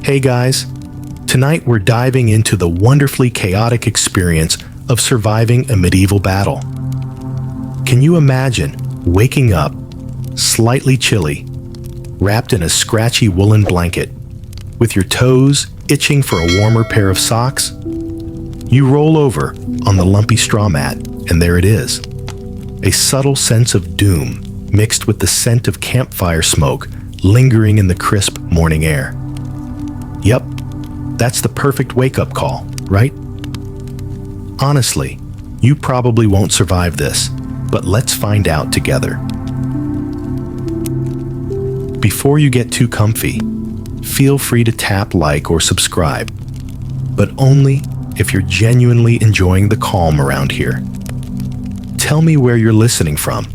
Hey guys, tonight we're diving into the wonderfully chaotic experience of surviving a medieval battle. Can you imagine waking up, slightly chilly, wrapped in a scratchy woolen blanket, with your toes itching for a warmer pair of socks? You roll over on the lumpy straw mat, and there it is. A subtle sense of doom mixed with the scent of campfire smoke lingering in the crisp morning air. Yep, that's the perfect wake-up call, right? Honestly, you probably won't survive this, but let's find out together. Before you get too comfy, feel free to tap like or subscribe, but only if you're genuinely enjoying the calm around here. Tell me where you're listening from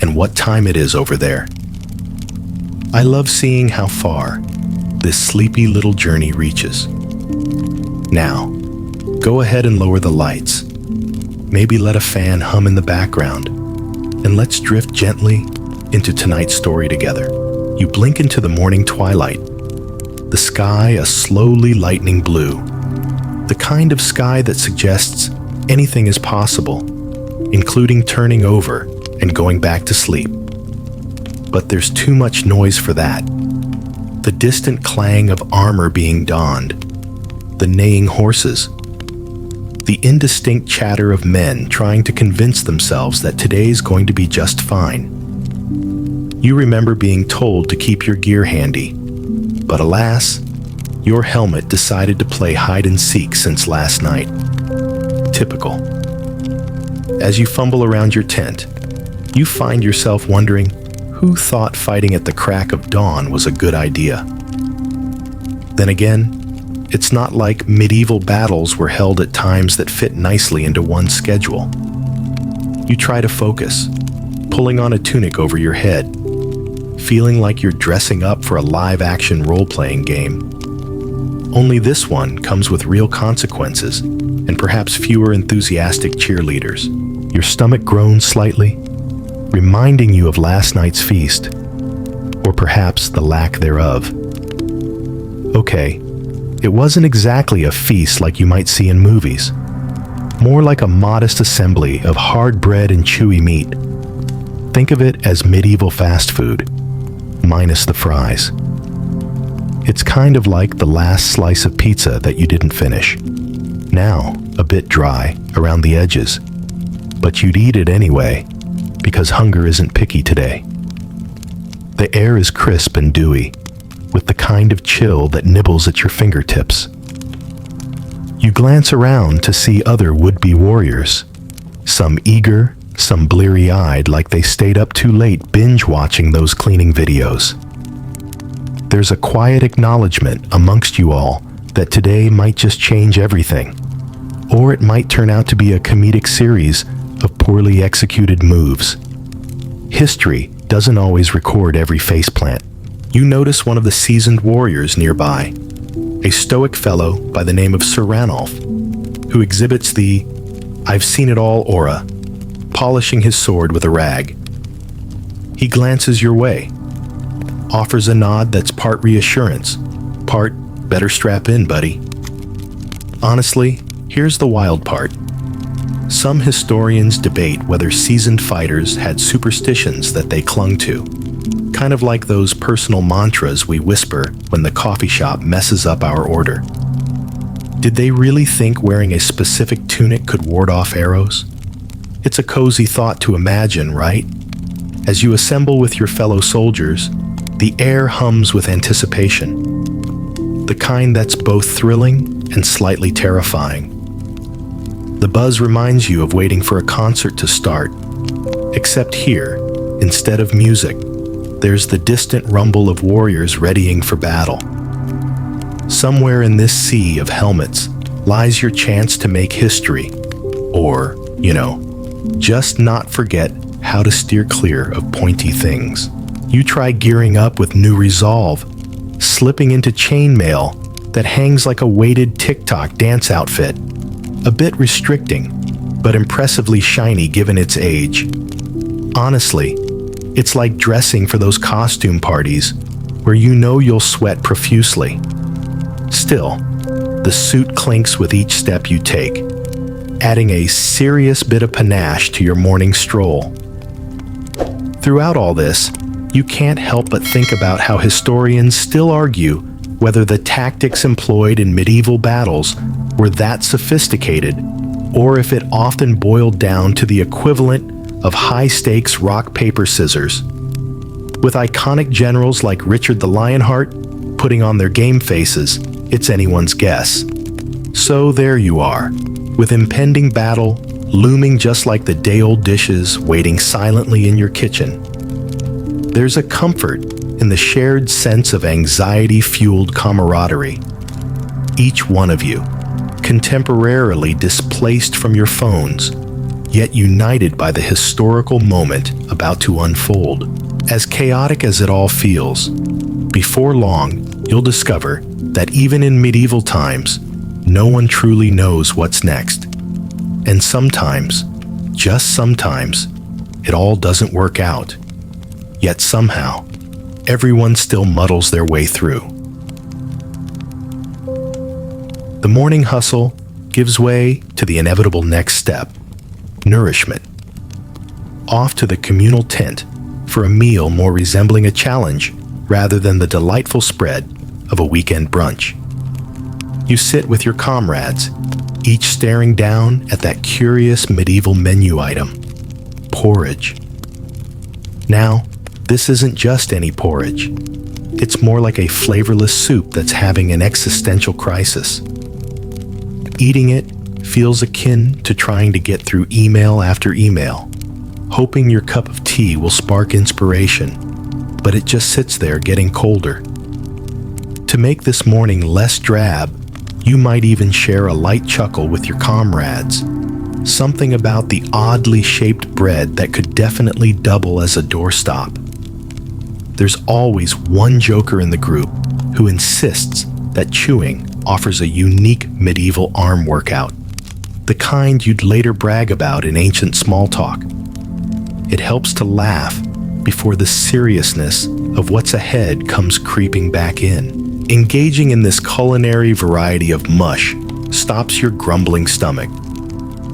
and what time it is over there. I love seeing how far this sleepy little journey reaches. Now, go ahead and lower the lights. Maybe let a fan hum in the background, and let's drift gently into tonight's story together. You blink into the morning twilight, the sky a slowly lightening blue, the kind of sky that suggests anything is possible, including turning over and going back to sleep. But there's too much noise for that. The distant clang of armor being donned, the neighing horses, the indistinct chatter of men trying to convince themselves that today's going to be just fine. You remember being told to keep your gear handy, but alas, your helmet decided to play hide and seek since last night. Typical. As you fumble around your tent, you find yourself wondering who thought fighting at the crack of dawn was a good idea. Then again, it's not like medieval battles were held at times that fit nicely into one schedule. You try to focus, pulling on a tunic over your head, feeling like you're dressing up for a live-action role-playing game. Only this one comes with real consequences and perhaps fewer enthusiastic cheerleaders. Your stomach groans slightly, reminding you of last night's feast, or perhaps the lack thereof. Okay, it wasn't exactly a feast like you might see in movies, more like a modest assembly of hard bread and chewy meat. Think of it as medieval fast food, minus the fries. It's kind of like the last slice of pizza that you didn't finish. Now, a bit dry around the edges, but you'd eat it anyway, because hunger isn't picky today. The air is crisp and dewy, with the kind of chill that nibbles at your fingertips. You glance around to see other would-be warriors, some eager, some bleary-eyed like they stayed up too late binge-watching those cleaning videos. There's a quiet acknowledgement amongst you all that today might just change everything, or it might turn out to be a comedic series of poorly executed moves. History doesn't always record every faceplant. You notice one of the seasoned warriors nearby, a stoic fellow by the name of Sir Ranulph, who exhibits the "I've seen it all" aura, polishing his sword with a rag. He glances your way, offers a nod that's part reassurance, part "better strap in, buddy." Honestly, here's the wild part. Some historians debate whether seasoned fighters had superstitions that they clung to, kind of like those personal mantras we whisper when the coffee shop messes up our order. Did they really think wearing a specific tunic could ward off arrows? It's a cozy thought to imagine, right? As you assemble with your fellow soldiers, the air hums with anticipation, the kind that's both thrilling and slightly terrifying. The buzz reminds you of waiting for a concert to start, except here, instead of music, there's the distant rumble of warriors readying for battle. Somewhere in this sea of helmets lies your chance to make history, or, just not forget how to steer clear of pointy things. You try gearing up with new resolve, slipping into chainmail that hangs like a weighted TikTok dance outfit. A bit restricting, but impressively shiny given its age. Honestly, it's like dressing for those costume parties where you know you'll sweat profusely. Still, the suit clinks with each step you take, adding a serious bit of panache to your morning stroll. Throughout all this, you can't help but think about how historians still argue whether the tactics employed in medieval battles were that sophisticated, or if it often boiled down to the equivalent of high-stakes rock, paper, scissors. With iconic generals like Richard the Lionheart putting on their game faces, it's anyone's guess. So there you are, with impending battle looming just like the day-old dishes waiting silently in your kitchen. There's a comfort in the shared sense of anxiety-fueled camaraderie. Each one of you, contemporarily displaced from your phones, yet united by the historical moment about to unfold. As chaotic as it all feels, before long, you'll discover that even in medieval times, no one truly knows what's next. And sometimes, just sometimes, it all doesn't work out. Yet somehow, everyone still muddles their way through. The morning hustle gives way to the inevitable next step: nourishment. Off to the communal tent for a meal more resembling a challenge rather than the delightful spread of a weekend brunch. You sit with your comrades, each staring down at that curious medieval menu item: porridge. Now, this isn't just any porridge. It's more like a flavorless soup that's having an existential crisis. Eating it feels akin to trying to get through email after email, hoping your cup of tea will spark inspiration, but it just sits there getting colder. To make this morning less drab, you might even share a light chuckle with your comrades. Something about the oddly shaped bread that could definitely double as a doorstop. There's always one joker in the group who insists that chewing offers a unique medieval arm workout, the kind you'd later brag about in ancient small talk. It helps to laugh before the seriousness of what's ahead comes creeping back in. Engaging in this culinary variety of mush stops your grumbling stomach,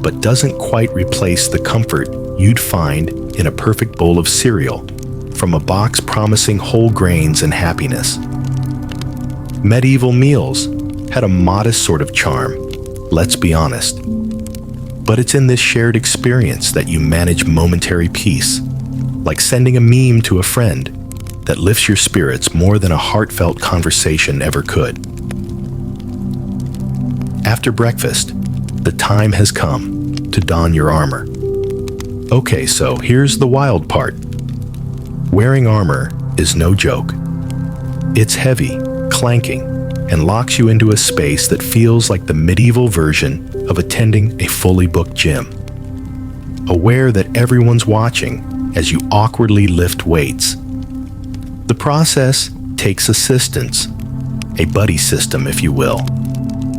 but doesn't quite replace the comfort you'd find in a perfect bowl of cereal from a box promising whole grains and happiness. Medieval meals had a modest sort of charm, let's be honest. But it's in this shared experience that you manage momentary peace, like sending a meme to a friend that lifts your spirits more than a heartfelt conversation ever could. After breakfast, the time has come to don your armor. Okay, so here's the wild part. Wearing armor is no joke. It's heavy, clanking, and locks you into a space that feels like the medieval version of attending a fully booked gym. Aware that everyone's watching as you awkwardly lift weights. The process takes assistance, a buddy system if you will,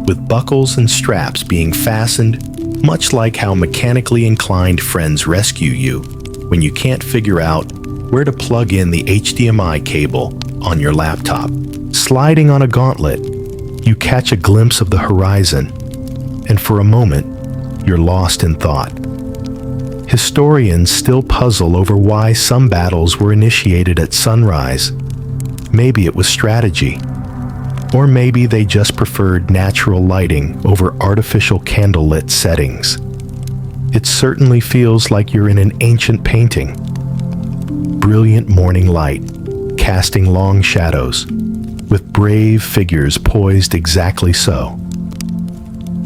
with buckles and straps being fastened much like how mechanically inclined friends rescue you when you can't figure out where to plug in the HDMI cable on your laptop. Sliding on a gauntlet, you catch a glimpse of the horizon, and for a moment, you're lost in thought. Historians still puzzle over why some battles were initiated at sunrise. Maybe it was strategy, or maybe they just preferred natural lighting over artificial candlelit settings. It certainly feels like you're in an ancient painting. Brilliant morning light, casting long shadows, with brave figures poised exactly so.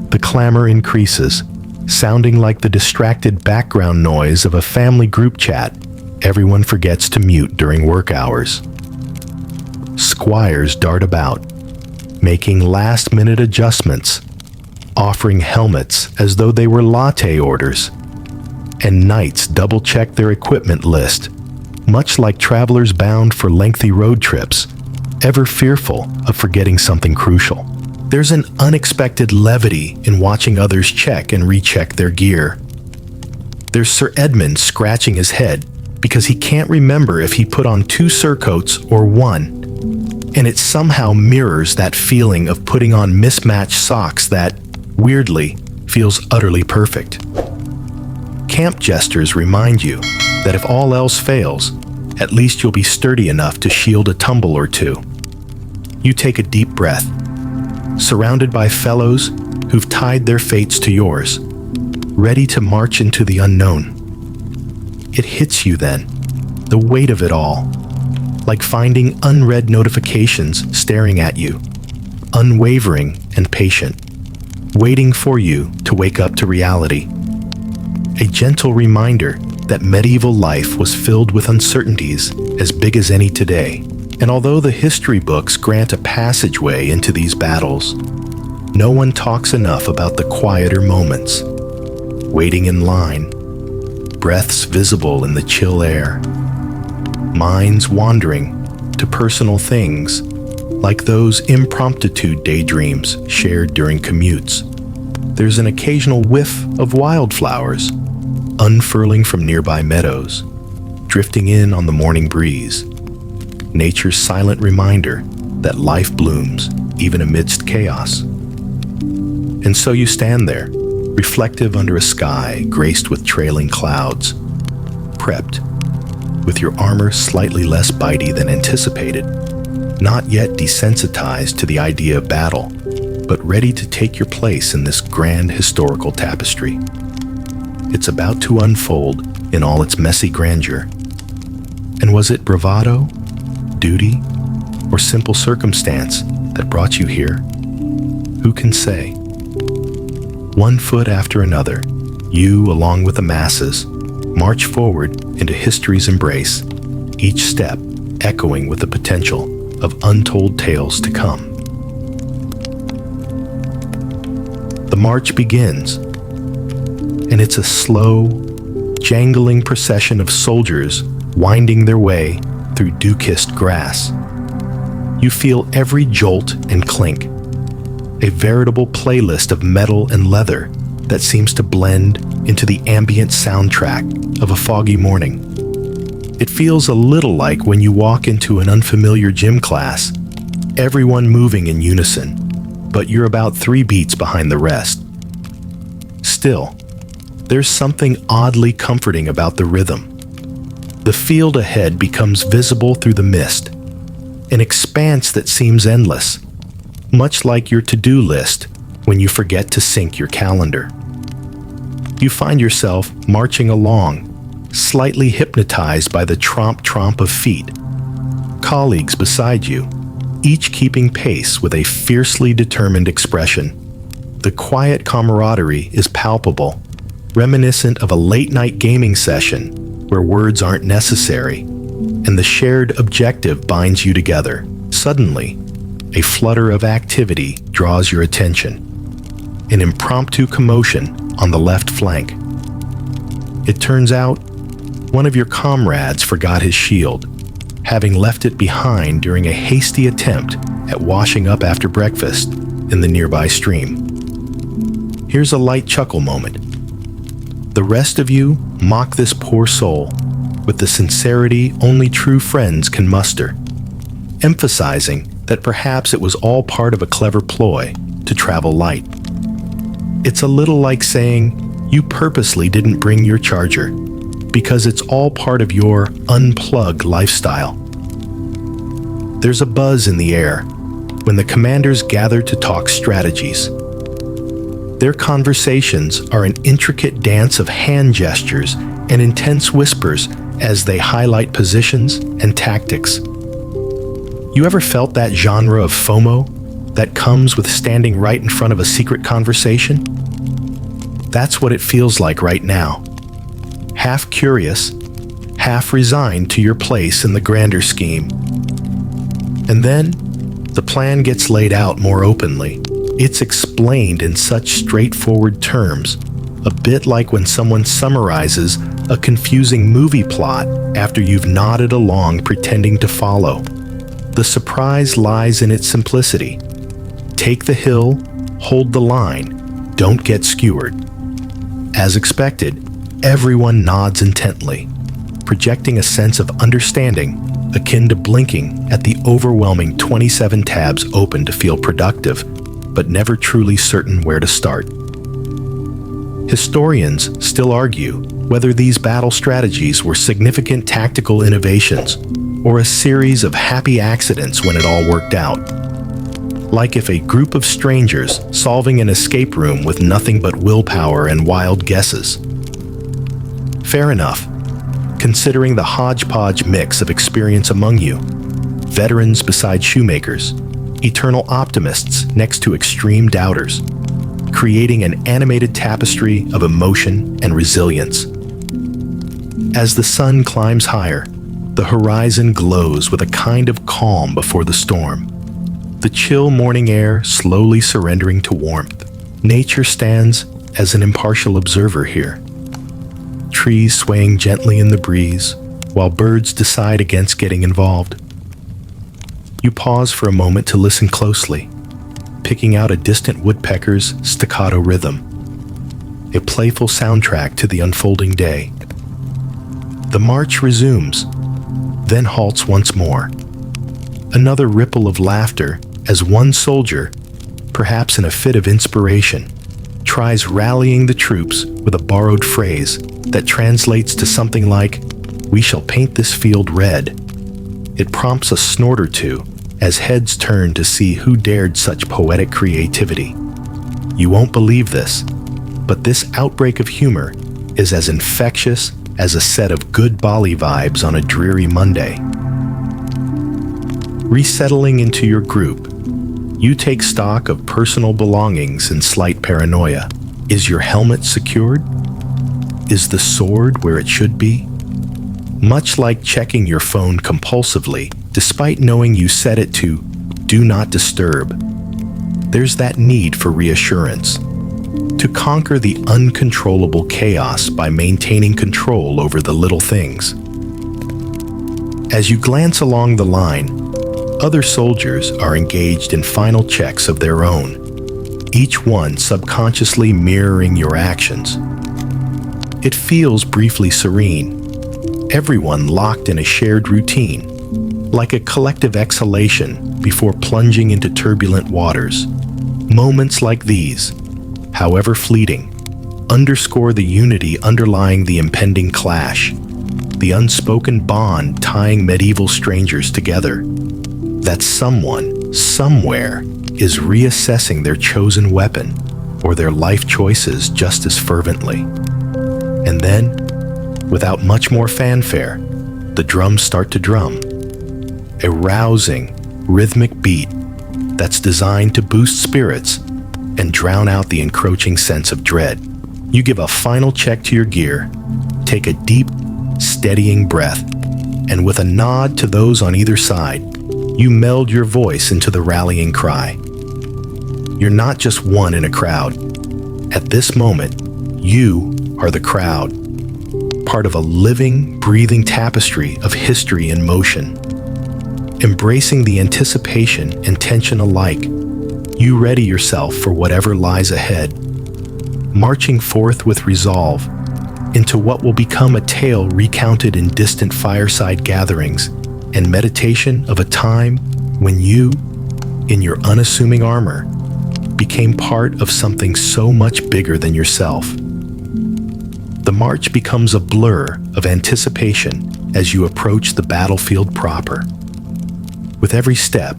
The clamor increases, sounding like the distracted background noise of a family group chat everyone forgets to mute during work hours. Squires dart about, making last-minute adjustments, offering helmets as though they were latte orders, and knights double-check their equipment list, much like travelers bound for lengthy road trips, ever fearful of forgetting something crucial. There's an unexpected levity in watching others check and recheck their gear. There's Sir Edmund scratching his head because he can't remember if he put on 2 surcoats or 1. and it somehow mirrors that feeling of putting on mismatched socks that, weirdly, feels utterly perfect. Camp jesters remind you that if all else fails, at least you'll be sturdy enough to shield a tumble or two. You take a deep breath, surrounded by fellows who've tied their fates to yours, ready to march into the unknown. It hits you then, the weight of it all, like finding unread notifications staring at you, unwavering and patient, waiting for you to wake up to reality. A gentle reminder that medieval life was filled with uncertainties as big as any today. And although the history books grant a passageway into these battles, no one talks enough about the quieter moments. Waiting in line, breaths visible in the chill air, minds wandering to personal things like those impromptu daydreams shared during commutes. There's an occasional whiff of wildflowers unfurling from nearby meadows, drifting in on the morning breeze. Nature's silent reminder that life blooms even amidst chaos. And so you stand there, reflective under a sky graced with trailing clouds, prepped, with your armor slightly less bitey than anticipated, not yet desensitized to the idea of battle, but ready to take your place in this grand historical tapestry. It's about to unfold in all its messy grandeur. And was it bravado, duty, or simple circumstance that brought you here? Who can say? One foot after another, you, along with the masses, march forward into history's embrace, each step echoing with the potential of untold tales to come. The march begins, and it's a slow, jangling procession of soldiers winding their way through dew-kissed grass. You feel every jolt and clink, a veritable playlist of metal and leather that seems to blend into the ambient soundtrack of a foggy morning. It feels a little like when you walk into an unfamiliar gym class, everyone moving in unison, but you're about 3 beats behind the rest. Still, there's something oddly comforting about the rhythm. The field ahead becomes visible through the mist, an expanse that seems endless, much like your to-do list when you forget to sync your calendar. You find yourself marching along, slightly hypnotized by the tromp-tromp of feet. Colleagues beside you, each keeping pace with a fiercely determined expression. The quiet camaraderie is palpable, reminiscent of a late-night gaming session where words aren't necessary, and the shared objective binds you together. Suddenly, a flutter of activity draws your attention. An impromptu commotion on the left flank. It turns out, one of your comrades forgot his shield, having left it behind during a hasty attempt at washing up after breakfast in the nearby stream. Here's a light chuckle moment. The rest of you mock this poor soul with the sincerity only true friends can muster, emphasizing that perhaps it was all part of a clever ploy to travel light. It's a little like saying you purposely didn't bring your charger because it's all part of your unplug lifestyle. There's a buzz in the air when the commanders gather to talk strategies. Their conversations are an intricate dance of hand gestures and intense whispers as they highlight positions and tactics. You ever felt that genre of FOMO that comes with standing right in front of a secret conversation? That's what it feels like right now. Half curious, half resigned to your place in the grander scheme. And then, the plan gets laid out more openly. It's explained in such straightforward terms, a bit like when someone summarizes a confusing movie plot after you've nodded along pretending to follow. The surprise lies in its simplicity. Take the hill, hold the line, don't get skewered. As expected, everyone nods intently, projecting a sense of understanding akin to blinking at the overwhelming 27 tabs open to feel productive, but never truly certain where to start. Historians still argue whether these battle strategies were significant tactical innovations or a series of happy accidents when it all worked out. Like if a group of strangers solving an escape room with nothing but willpower and wild guesses. Fair enough, considering the hodgepodge mix of experience among you, veterans beside shoemakers, eternal optimists next to extreme doubters, creating an animated tapestry of emotion and resilience. As the sun climbs higher, the horizon glows with a kind of calm before the storm. The chill morning air slowly surrendering to warmth. Nature stands as an impartial observer here. Trees swaying gently in the breeze, while birds decide against getting involved. You pause for a moment to listen closely, picking out a distant woodpecker's staccato rhythm, a playful soundtrack to the unfolding day. The march resumes, then halts once more. Another ripple of laughter as one soldier, perhaps in a fit of inspiration, tries rallying the troops with a borrowed phrase that translates to something like, "We shall paint this field red." It prompts a snort or two as heads turn to see who dared such poetic creativity. You won't believe this, but this outbreak of humor is as infectious as a set of good Bali vibes on a dreary Monday. Resettling into your group, you take stock of personal belongings in slight paranoia. Is your helmet secured? Is the sword where it should be? Much like checking your phone compulsively, despite knowing you set it to Do Not Disturb, there's that need for reassurance, to conquer the uncontrollable chaos by maintaining control over the little things. As you glance along the line, other soldiers are engaged in final checks of their own, each one subconsciously mirroring your actions. It feels briefly serene, everyone locked in a shared routine, like a collective exhalation before plunging into turbulent waters. Moments like these, however fleeting, underscore the unity underlying the impending clash, the unspoken bond tying medieval strangers together. That someone, somewhere, is reassessing their chosen weapon or their life choices just as fervently. And then, without much more fanfare, the drums start to drum. A rousing, rhythmic beat that's designed to boost spirits and drown out the encroaching sense of dread. You give a final check to your gear, take a deep, steadying breath, and with a nod to those on either side, you meld your voice into the rallying cry. You're not just one in a crowd. At this moment, you are the crowd, part of a living, breathing tapestry of history in motion. Embracing the anticipation and tension alike, you ready yourself for whatever lies ahead, marching forth with resolve into what will become a tale recounted in distant fireside gatherings and meditation of a time when you, in your unassuming armor, became part of something so much bigger than yourself. The march becomes a blur of anticipation as you approach the battlefield proper. With every step,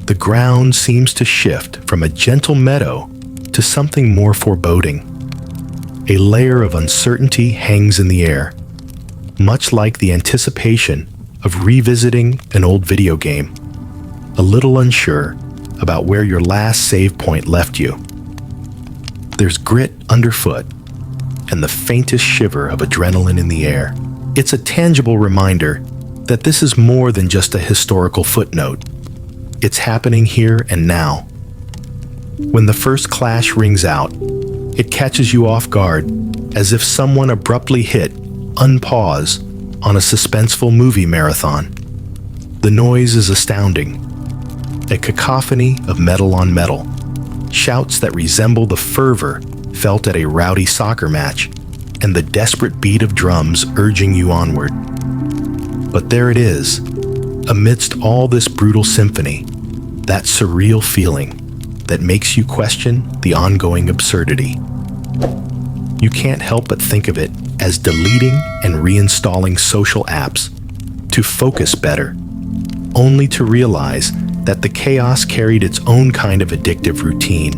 the ground seems to shift from a gentle meadow to something more foreboding. A layer of uncertainty hangs in the air, much like the anticipation of revisiting an old video game, a little unsure about where your last save point left you. There's grit underfoot and the faintest shiver of adrenaline in the air. It's a tangible reminder that this is more than just a historical footnote. It's happening here and now. When the first clash rings out, it catches you off guard, as if someone abruptly hit unpause on a suspenseful movie marathon. The noise is astounding, a cacophony of metal on metal, shouts that resemble the fervor felt at a rowdy soccer match, and the desperate beat of drums urging you onward. But there it is, Amidst all this brutal symphony, that surreal feeling that makes you question the ongoing absurdity. You can't help but think of it as deleting and reinstalling social apps to focus better, only to realize that the chaos carried its own kind of addictive routine.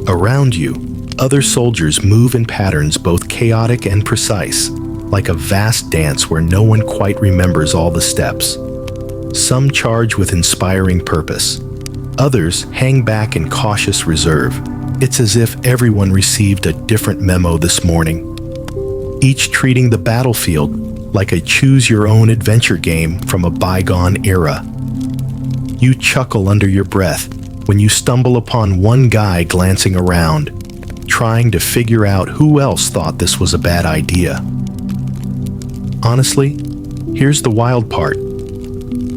Around you, other soldiers move in patterns both chaotic and precise, like a vast dance where no one quite remembers all the steps. Some charge with inspiring purpose. Others hang back in cautious reserve. It's as if everyone received a different memo this morning, each treating the battlefield like a choose-your-own-adventure game from a bygone era. You chuckle under your breath when you stumble upon one guy glancing around, trying to figure out who else thought this was a bad idea. Honestly, here's the wild part.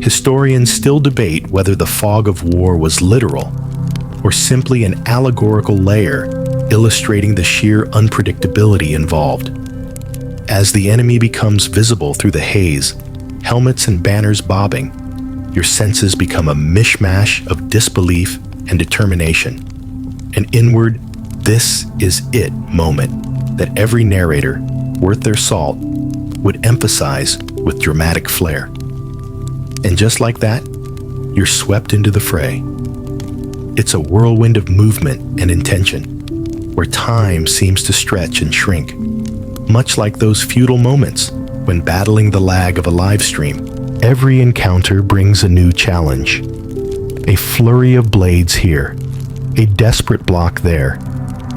Historians still debate whether the fog of war was literal or simply an allegorical layer illustrating the sheer unpredictability involved. As the enemy becomes visible through the haze, helmets and banners bobbing, your senses become a mishmash of disbelief and determination. An inward, this is it moment that every narrator, worth their salt, would emphasize with dramatic flair. And just like that, you're swept into the fray. It's a whirlwind of movement and intention, where time seems to stretch and shrink, much like those futile moments when battling the lag of a live stream. Every encounter brings a new challenge. A flurry of blades here, a desperate block there,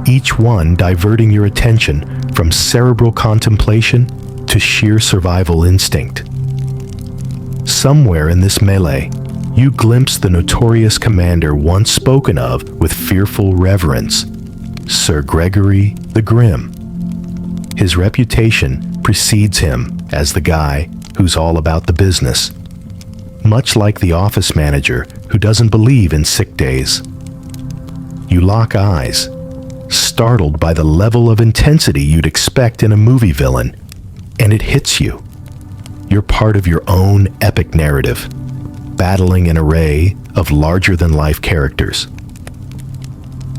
each one diverting your attention from cerebral contemplation to sheer survival instinct. Somewhere in this melee, you glimpse the notorious commander once spoken of with fearful reverence, Sir Gregory the Grim. His reputation precedes him as the guy who's all about the business, much like the office manager who doesn't believe in sick days. You lock eyes, startled by the level of intensity you'd expect in a movie villain, and it hits you. You're part of your own epic narrative, battling an array of larger-than-life characters.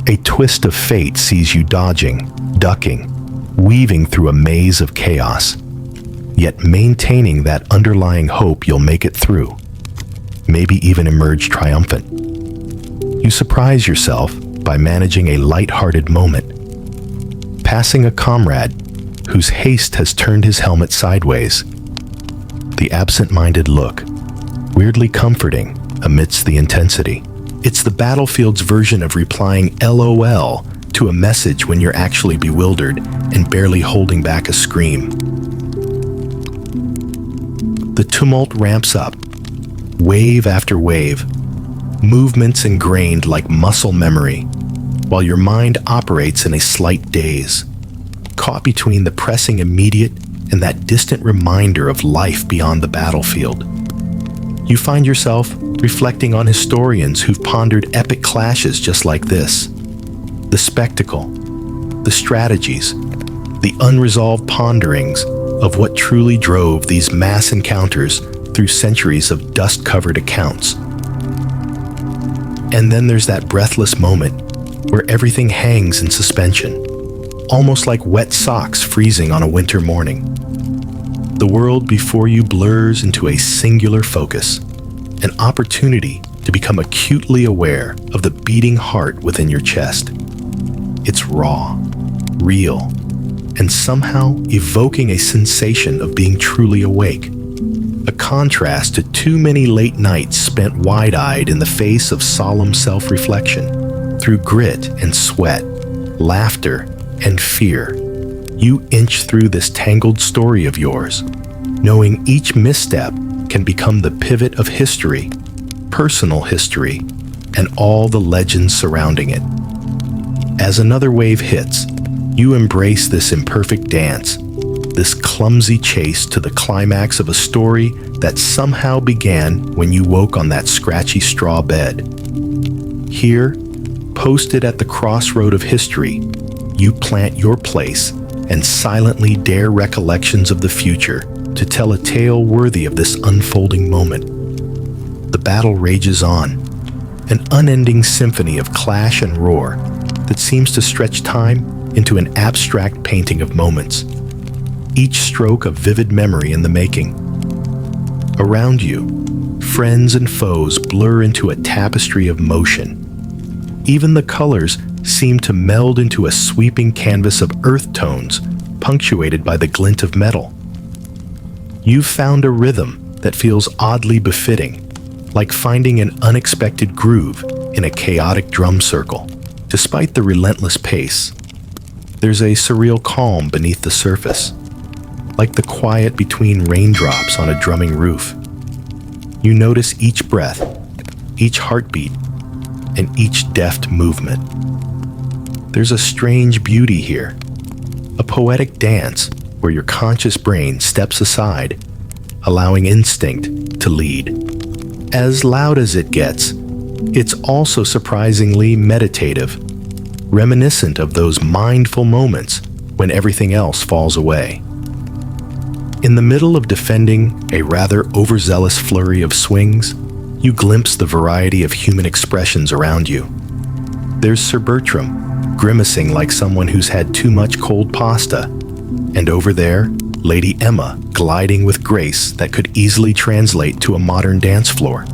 A twist of fate sees you dodging, ducking, weaving through a maze of chaos, yet maintaining that underlying hope you'll make it through, maybe even emerge triumphant. You surprise yourself by managing a light-hearted moment, passing a comrade whose haste has turned his helmet sideways. The absent-minded look, weirdly comforting amidst the intensity. It's the battlefield's version of replying LOL to a message when you're actually bewildered and barely holding back a scream. The tumult ramps up, wave after wave, movements ingrained like muscle memory, while your mind operates in a slight daze, caught between the pressing immediate and that distant reminder of life beyond the battlefield. You find yourself reflecting on historians who've pondered epic clashes just like this. The spectacle, the strategies, the unresolved ponderings of what truly drove these mass encounters through centuries of dust-covered accounts. And then there's that breathless moment where everything hangs in suspension, almost like wet socks freezing on a winter morning. The world before you blurs into a singular focus, an opportunity to become acutely aware of the beating heart within your chest. It's raw, real, and somehow evoking a sensation of being truly awake. A contrast to too many late nights spent wide-eyed in the face of solemn self-reflection. Through grit and sweat, laughter and fear, you inch through this tangled story of yours, knowing each misstep can become the pivot of history, personal history, and all the legends surrounding it. As another wave hits, you embrace this imperfect dance, this clumsy chase to the climax of a story that somehow began when you woke on that scratchy straw bed. Here, posted at the crossroad of history, you plant your place and silently dare recollections of the future to tell a tale worthy of this unfolding moment. The battle rages on, an unending symphony of clash and roar that seems to stretch time into an abstract painting of moments, each stroke a vivid memory in the making. Around you, friends and foes blur into a tapestry of motion. Even the colors seem to meld into a sweeping canvas of earth tones, punctuated by the glint of metal. You've found a rhythm that feels oddly befitting, like finding an unexpected groove in a chaotic drum circle. Despite the relentless pace, there's a surreal calm beneath the surface, like the quiet between raindrops on a drumming roof. You notice each breath, each heartbeat, and each deft movement. There's a strange beauty here, a poetic dance where your conscious brain steps aside, allowing instinct to lead. As loud as it gets, it's also surprisingly meditative, reminiscent of those mindful moments when everything else falls away. In the middle of defending a rather overzealous flurry of swings, you glimpse the variety of human expressions around you. There's Sir Bertram, grimacing like someone who's had too much cold pasta, and over there, Lady Emma, gliding with grace that could easily translate to a modern dance floor.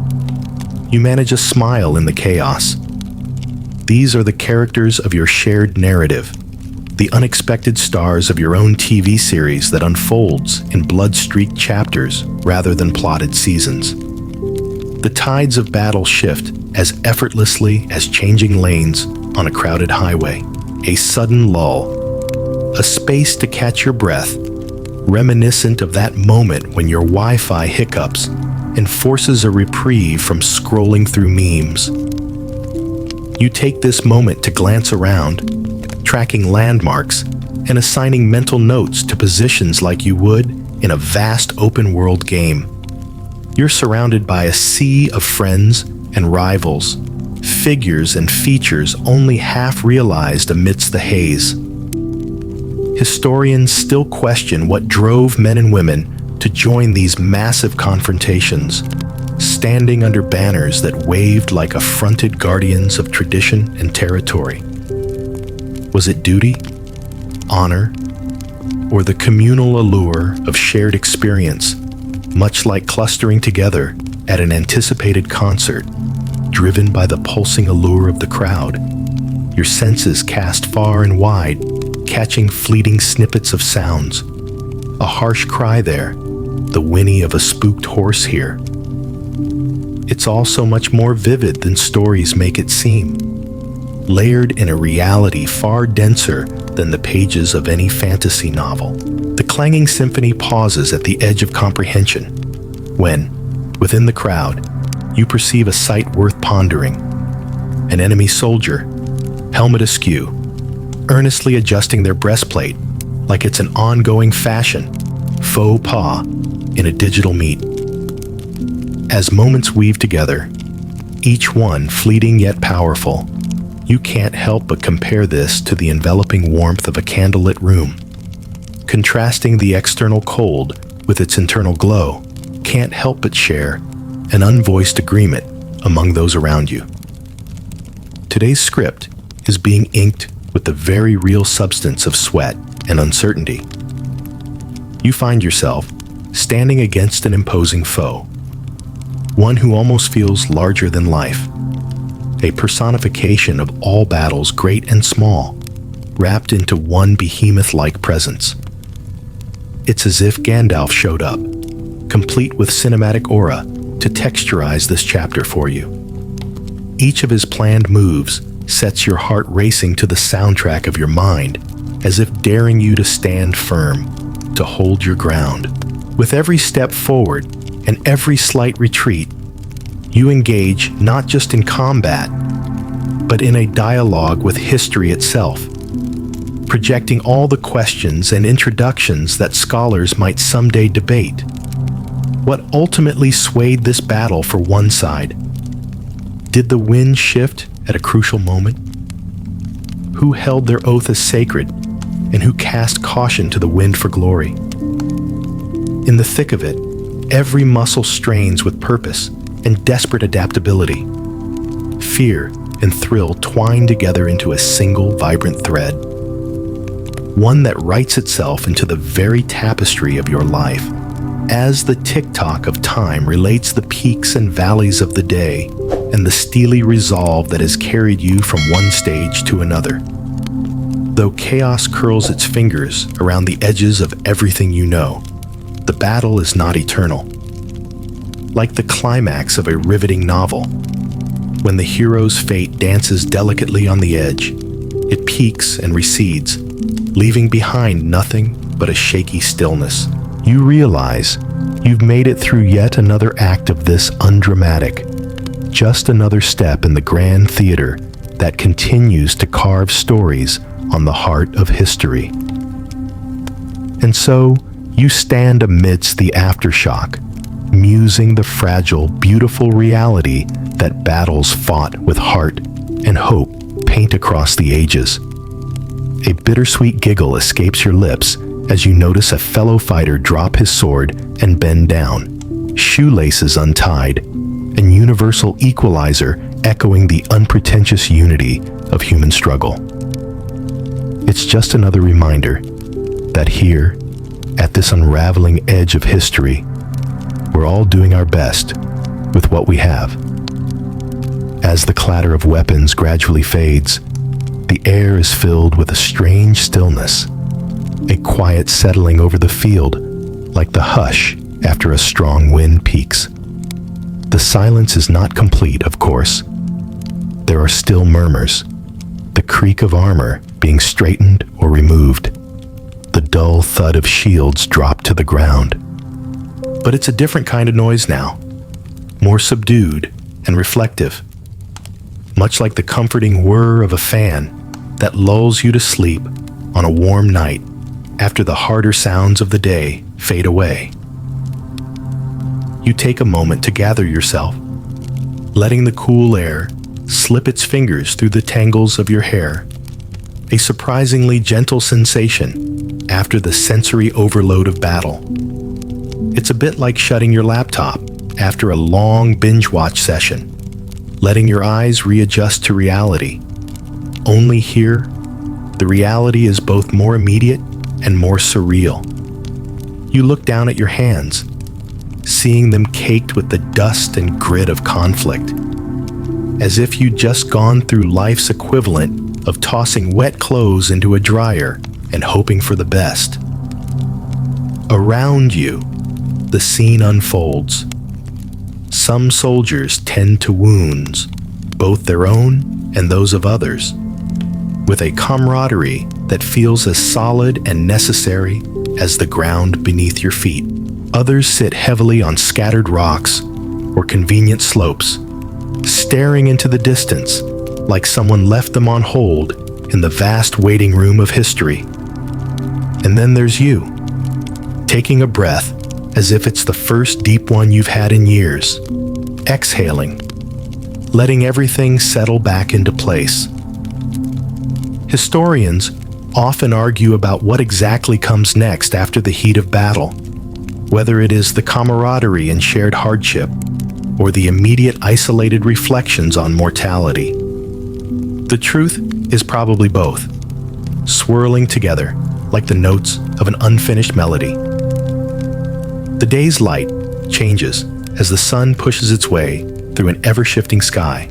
You manage a smile in the chaos. These are the characters of your shared narrative, the unexpected stars of your own TV series that unfolds in blood-streaked chapters rather than plotted seasons. The tides of battle shift as effortlessly as changing lanes on a crowded highway. A sudden lull, a space to catch your breath, reminiscent of that moment when your Wi-Fi hiccups and forces a reprieve from scrolling through memes. You take this moment to glance around, tracking landmarks and assigning mental notes to positions like you would in a vast open-world game. You're surrounded by a sea of friends and rivals, figures and features only half realized amidst the haze. Historians still question what drove men and women to join these massive confrontations, standing under banners that waved like affronted guardians of tradition and territory. Was it duty, honor, or the communal allure of shared experience, much like clustering together at an anticipated concert, driven by the pulsing allure of the crowd? Your senses cast far and wide, catching fleeting snippets of sounds. A harsh cry there, the whinny of a spooked horse here. It's all so much more vivid than stories make it seem, layered in a reality far denser than the pages of any fantasy novel. The clanging symphony pauses at the edge of comprehension when, within the crowd, you perceive a sight worth pondering. An enemy soldier, helmet askew, earnestly adjusting their breastplate like it's an ongoing fashion, faux pas in a digital meet. As moments weave together, each one fleeting yet powerful, you can't help but compare this to the enveloping warmth of a candlelit room. Contrasting the external cold with its internal glow, can't help but share an unvoiced agreement among those around you. Today's script is being inked with the very real substance of sweat and uncertainty. You find yourself standing against an imposing foe, one who almost feels larger than life, a personification of all battles, great and small, wrapped into one behemoth-like presence. It's as if Gandalf showed up, complete with cinematic aura, to texturize this chapter for you. Each of his planned moves sets your heart racing to the soundtrack of your mind, as if daring you to stand firm, to hold your ground. With every step forward and every slight retreat, you engage not just in combat, but in a dialogue with history itself, projecting all the questions and introductions that scholars might someday debate. What ultimately swayed this battle for one side? Did the wind shift at a crucial moment? Who held their oath as sacred, and who cast caution to the wind for glory? In the thick of it, every muscle strains with purpose and desperate adaptability. Fear and thrill twine together into a single vibrant thread, one that writes itself into the very tapestry of your life. As the tick-tock of time relates the peaks and valleys of the day and the steely resolve that has carried you from one stage to another. Though chaos curls its fingers around the edges of everything you know, the battle is not eternal. Like the climax of a riveting novel, when the hero's fate dances delicately on the edge, it peaks and recedes, leaving behind nothing but a shaky stillness. You realize you've made it through yet another act of this undramatic, just another step in the grand theater that continues to carve stories on the heart of history. And so, you stand amidst the aftershock, musing the fragile, beautiful reality that battles fought with heart and hope paint across the ages. A bittersweet giggle escapes your lips as you notice a fellow fighter drop his sword and bend down, shoelaces untied, an universal equalizer echoing the unpretentious unity of human struggle. It's just another reminder that here, at this unraveling edge of history, we're all doing our best with what we have. As the clatter of weapons gradually fades, the air is filled with a strange stillness, a quiet settling over the field like the hush after a strong wind peaks. The silence is not complete, of course. There are still murmurs, the creak of armor being straightened or removed, the dull thud of shields dropped to the ground. But it's a different kind of noise now, more subdued and reflective, much like the comforting whir of a fan that lulls you to sleep on a warm night after the harder sounds of the day fade away. You take a moment to gather yourself, letting the cool air slip its fingers through the tangles of your hair, a surprisingly gentle sensation after the sensory overload of battle. It's a bit like shutting your laptop after a long binge-watch session, letting your eyes readjust to reality. Only here, the reality is both more immediate and more surreal. You look down at your hands, seeing them caked with the dust and grit of conflict, as if you'd just gone through life's equivalent of tossing wet clothes into a dryer and hoping for the best. Around you, the scene unfolds. Some soldiers tend to wounds, both their own and those of others, with a camaraderie that feels as solid and necessary as the ground beneath your feet. Others sit heavily on scattered rocks or convenient slopes, staring into the distance like someone left them on hold in the vast waiting room of history. And then there's you, taking a breath as if it's the first deep one you've had in years, exhaling, letting everything settle back into place. Historians often argue about what exactly comes next after the heat of battle, whether it is the camaraderie and shared hardship, or the immediate isolated reflections on mortality. The truth is probably both, swirling together like the notes of an unfinished melody. The day's light changes as the sun pushes its way through an ever-shifting sky,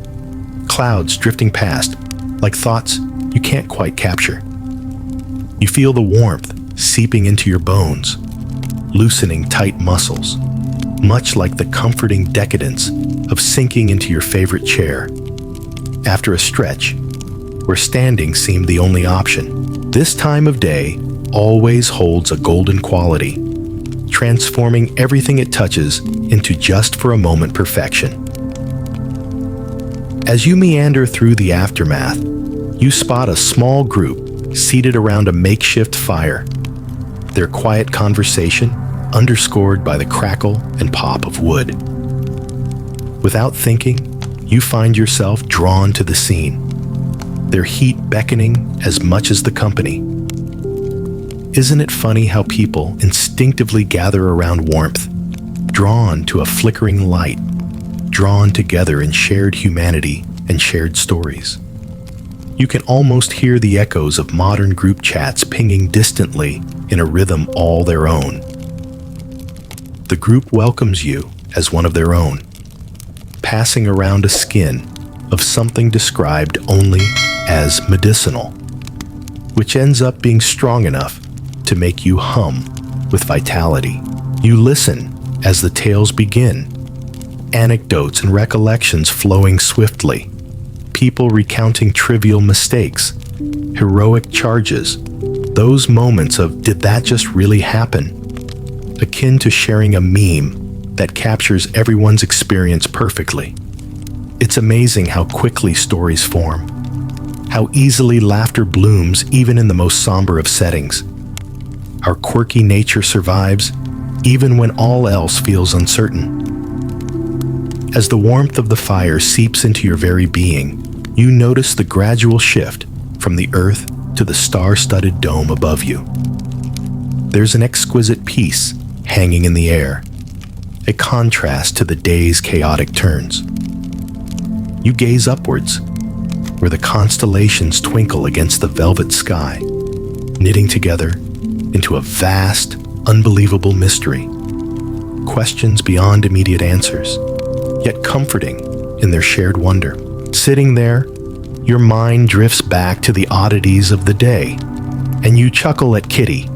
clouds drifting past like thoughts you can't quite capture. You feel the warmth seeping into your bones, loosening tight muscles, much like the comforting decadence of sinking into your favorite chair after a stretch where standing seemed the only option. This time of day always holds a golden quality, transforming everything it touches into just for a moment perfection. As you meander through the aftermath, you spot a small group seated around a makeshift fire, their quiet conversation underscored by the crackle and pop of wood. Without thinking, you find yourself drawn to the scene, their heat beckoning as much as the company. Isn't it funny how people instinctively gather around warmth, drawn to a flickering light, drawn together in shared humanity and shared stories? You can almost hear the echoes of modern group chats pinging distantly in a rhythm all their own. The group welcomes you as one of their own, passing around a skin of something described only as medicinal, which ends up being strong enough to make you hum with vitality. You listen as the tales begin, anecdotes and recollections flowing swiftly, people recounting trivial mistakes, heroic charges, those moments of "did that just really happen?" akin to sharing a meme that captures everyone's experience perfectly. It's amazing how quickly stories form, how easily laughter blooms even in the most somber of settings. Our quirky nature survives even when all else feels uncertain. As the warmth of the fire seeps into your very being, you notice the gradual shift from the earth to the star-studded dome above you. There's an exquisite peace hanging in the air, a contrast to the day's chaotic turns. You gaze upwards, where the constellations twinkle against the velvet sky, knitting together into a vast, unbelievable mystery. Questions beyond immediate answers, yet comforting in their shared wonder. Sitting there, your mind drifts back to the oddities of the day, and you chuckle at Kitty,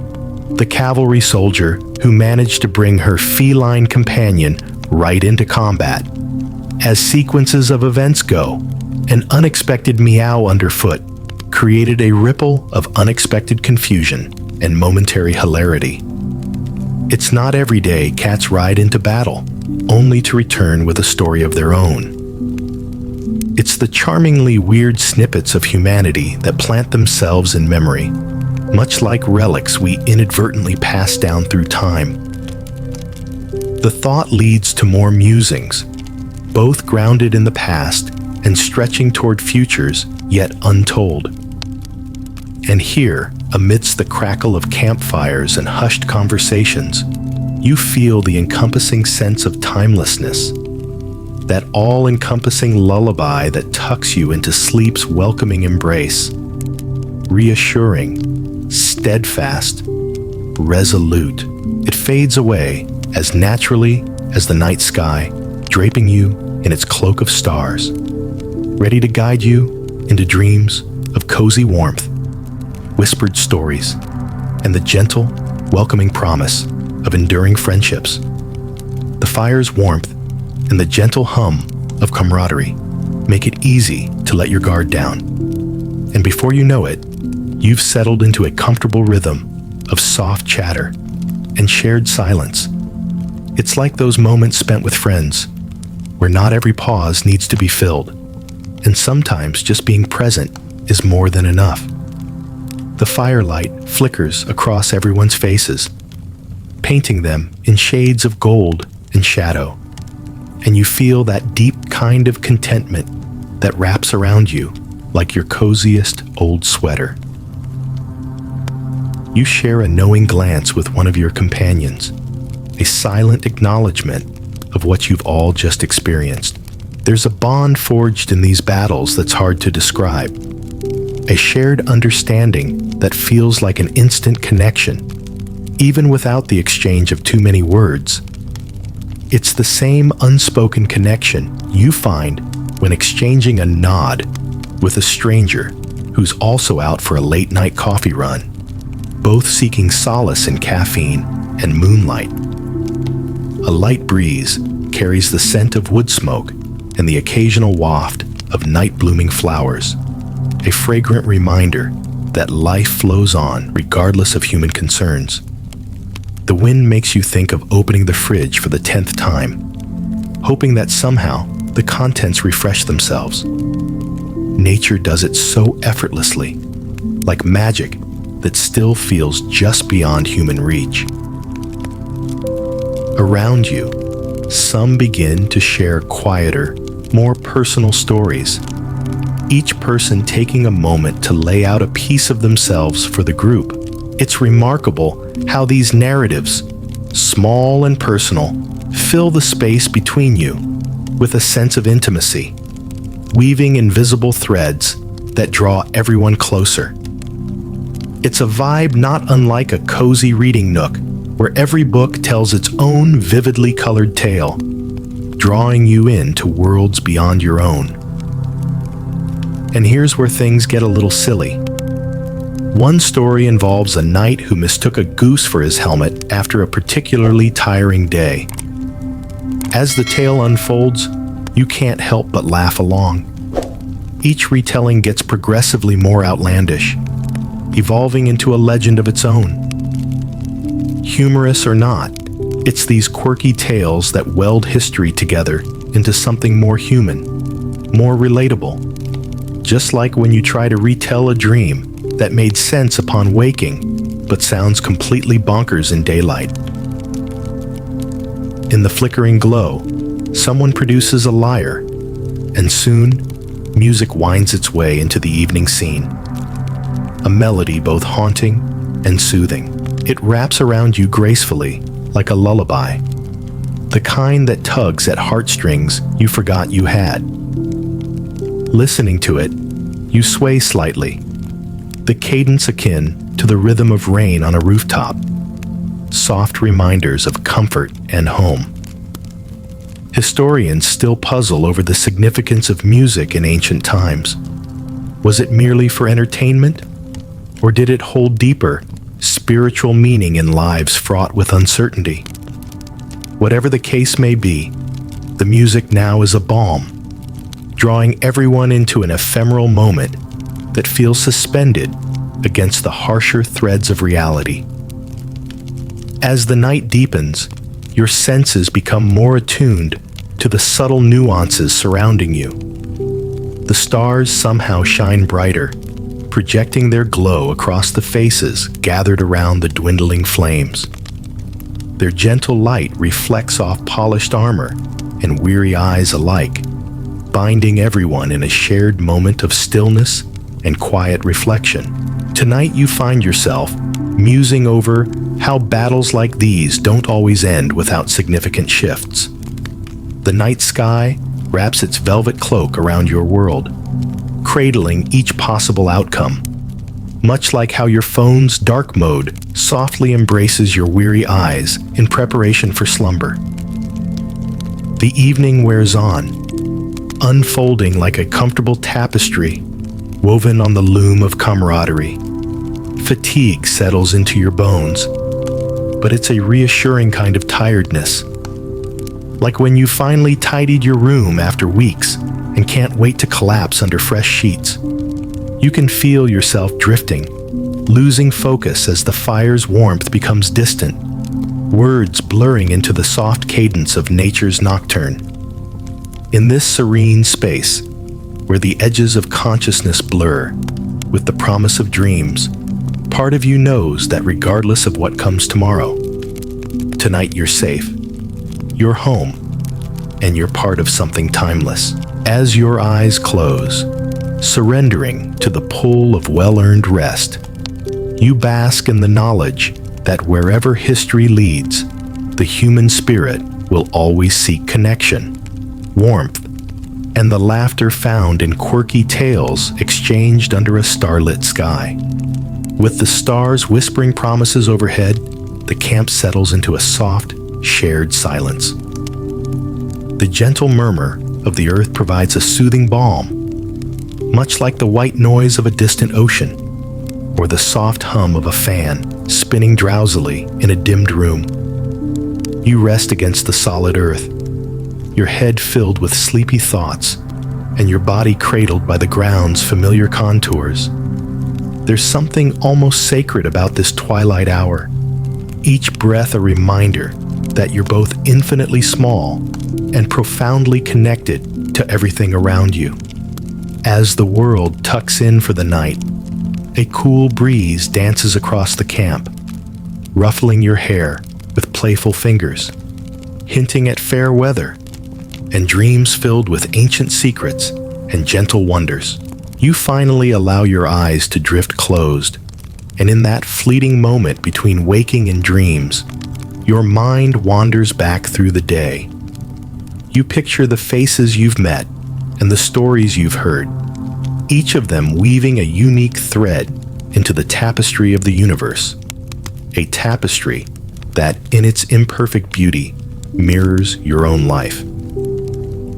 the cavalry soldier who managed to bring her feline companion right into combat. As sequences of events go, an unexpected meow underfoot created a ripple of unexpected confusion and momentary hilarity. It's not every day cats ride into battle, only to return with a story of their own. It's the charmingly weird snippets of humanity that plant themselves in memory, much like relics we inadvertently pass down through time. The thought leads to more musings, both grounded in the past and stretching toward futures yet untold. And here, amidst the crackle of campfires and hushed conversations, you feel the encompassing sense of timelessness, that all-encompassing lullaby that tucks you into sleep's welcoming embrace, reassuring, steadfast, resolute. It fades away as naturally as the night sky, draping you in its cloak of stars, ready to guide you into dreams of cozy warmth, whispered stories, and the gentle, welcoming promise of enduring friendships. The fire's warmth and the gentle hum of camaraderie make it easy to let your guard down. And before you know it, you've settled into a comfortable rhythm of soft chatter and shared silence. It's like those moments spent with friends, where not every pause needs to be filled, and sometimes just being present is more than enough. The firelight flickers across everyone's faces, painting them in shades of gold and shadow, and you feel that deep kind of contentment that wraps around you like your coziest old sweater. You share a knowing glance with one of your companions, a silent acknowledgement of what you've all just experienced. There's a bond forged in these battles that's hard to describe, a shared understanding that feels like an instant connection, even without the exchange of too many words. It's the same unspoken connection you find when exchanging a nod with a stranger who's also out for a late-night coffee run, both seeking solace in caffeine and moonlight. A light breeze carries the scent of wood smoke and the occasional waft of night-blooming flowers, a fragrant reminder that life flows on regardless of human concerns. The wind makes you think of opening the fridge for the 10th time, hoping that somehow the contents refresh themselves. Nature does it so effortlessly, like magic that still feels just beyond human reach. Around you, some begin to share quieter, more personal stories, each person taking a moment to lay out a piece of themselves for the group, It's remarkable how these narratives, small and personal, fill the space between you with a sense of intimacy, weaving invisible threads that draw everyone closer. It's a vibe not unlike a cozy reading nook where every book tells its own vividly colored tale, drawing you into worlds beyond your own. And here's where things get a little silly. One story involves a knight who mistook a goose for his helmet after a particularly tiring day. As the tale unfolds, you can't help but laugh along. Each retelling gets progressively more outlandish, evolving into a legend of its own. Humorous or not, it's these quirky tales that weld history together into something more human, more relatable. Just like when you try to retell a dream that made sense upon waking, but sounds completely bonkers in daylight. In the flickering glow, someone produces a lyre, and soon, music winds its way into the evening scene. A melody both haunting and soothing. It wraps around you gracefully, like a lullaby, the kind that tugs at heartstrings you forgot you had. Listening to it, you sway slightly, the cadence akin to the rhythm of rain on a rooftop, soft reminders of comfort and home. Historians still puzzle over the significance of music in ancient times. Was it merely for entertainment, or did it hold deeper, spiritual meaning in lives fraught with uncertainty? Whatever the case may be, the music now is a balm, drawing everyone into an ephemeral moment that feels suspended against the harsher threads of reality. As the night deepens, your senses become more attuned to the subtle nuances surrounding you. The stars somehow shine brighter, projecting their glow across the faces gathered around the dwindling flames. Their gentle light reflects off polished armor and weary eyes alike, binding everyone in a shared moment of stillness and quiet reflection. Tonight you find yourself musing over how battles like these don't always end without significant shifts. The night sky wraps its velvet cloak around your world, cradling each possible outcome, much like how your phone's dark mode softly embraces your weary eyes in preparation for slumber. The evening wears on, unfolding like a comfortable tapestry woven on the loom of camaraderie. Fatigue settles into your bones, but it's a reassuring kind of tiredness. Like when you finally tidied your room after weeks and can't wait to collapse under fresh sheets. You can feel yourself drifting, losing focus as the fire's warmth becomes distant, words blurring into the soft cadence of nature's nocturne. In this serene space, where the edges of consciousness blur with the promise of dreams, part of you knows that regardless of what comes tomorrow, tonight you're safe, you're home, and you're part of something timeless. As your eyes close, surrendering to the pull of well-earned rest, you bask in the knowledge that wherever history leads, the human spirit will always seek connection, warmth, and the laughter found in quirky tales exchanged under a starlit sky. With the stars whispering promises overhead, the camp settles into a soft, shared silence. The gentle murmur of the earth provides a soothing balm, much like the white noise of a distant ocean, or the soft hum of a fan spinning drowsily in a dimmed room. You rest against the solid earth, your head filled with sleepy thoughts, and your body cradled by the ground's familiar contours. There's something almost sacred about this twilight hour, each breath a reminder that you're both infinitely small and profoundly connected to everything around you. As the world tucks in for the night, a cool breeze dances across the camp, ruffling your hair with playful fingers, hinting at fair weather and dreams filled with ancient secrets and gentle wonders. You finally allow your eyes to drift closed, And in that fleeting moment between waking and dreams, your mind wanders back through the day. You picture the faces you've met and the stories you've heard, each of them weaving a unique thread into the tapestry of the universe. A tapestry that, in its imperfect beauty, mirrors your own life.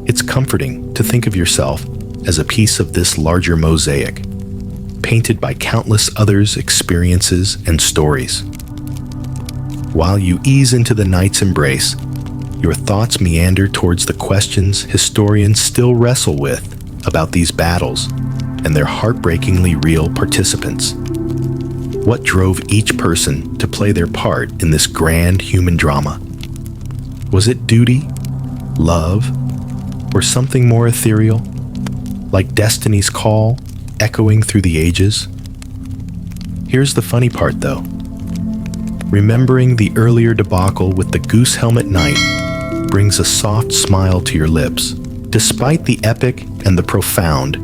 It's comforting to think of yourself as a piece of this larger mosaic, painted by countless others' experiences and stories. While you ease into the night's embrace, your thoughts meander towards the questions historians still wrestle with about these battles and their heartbreakingly real participants. What drove each person to play their part in this grand human drama? Was it duty, love, or something more ethereal, like destiny's call echoing through the ages? Here's the funny part, though. Remembering the earlier debacle with the Goose Helmet Knight brings a soft smile to your lips. Despite the epic and the profound,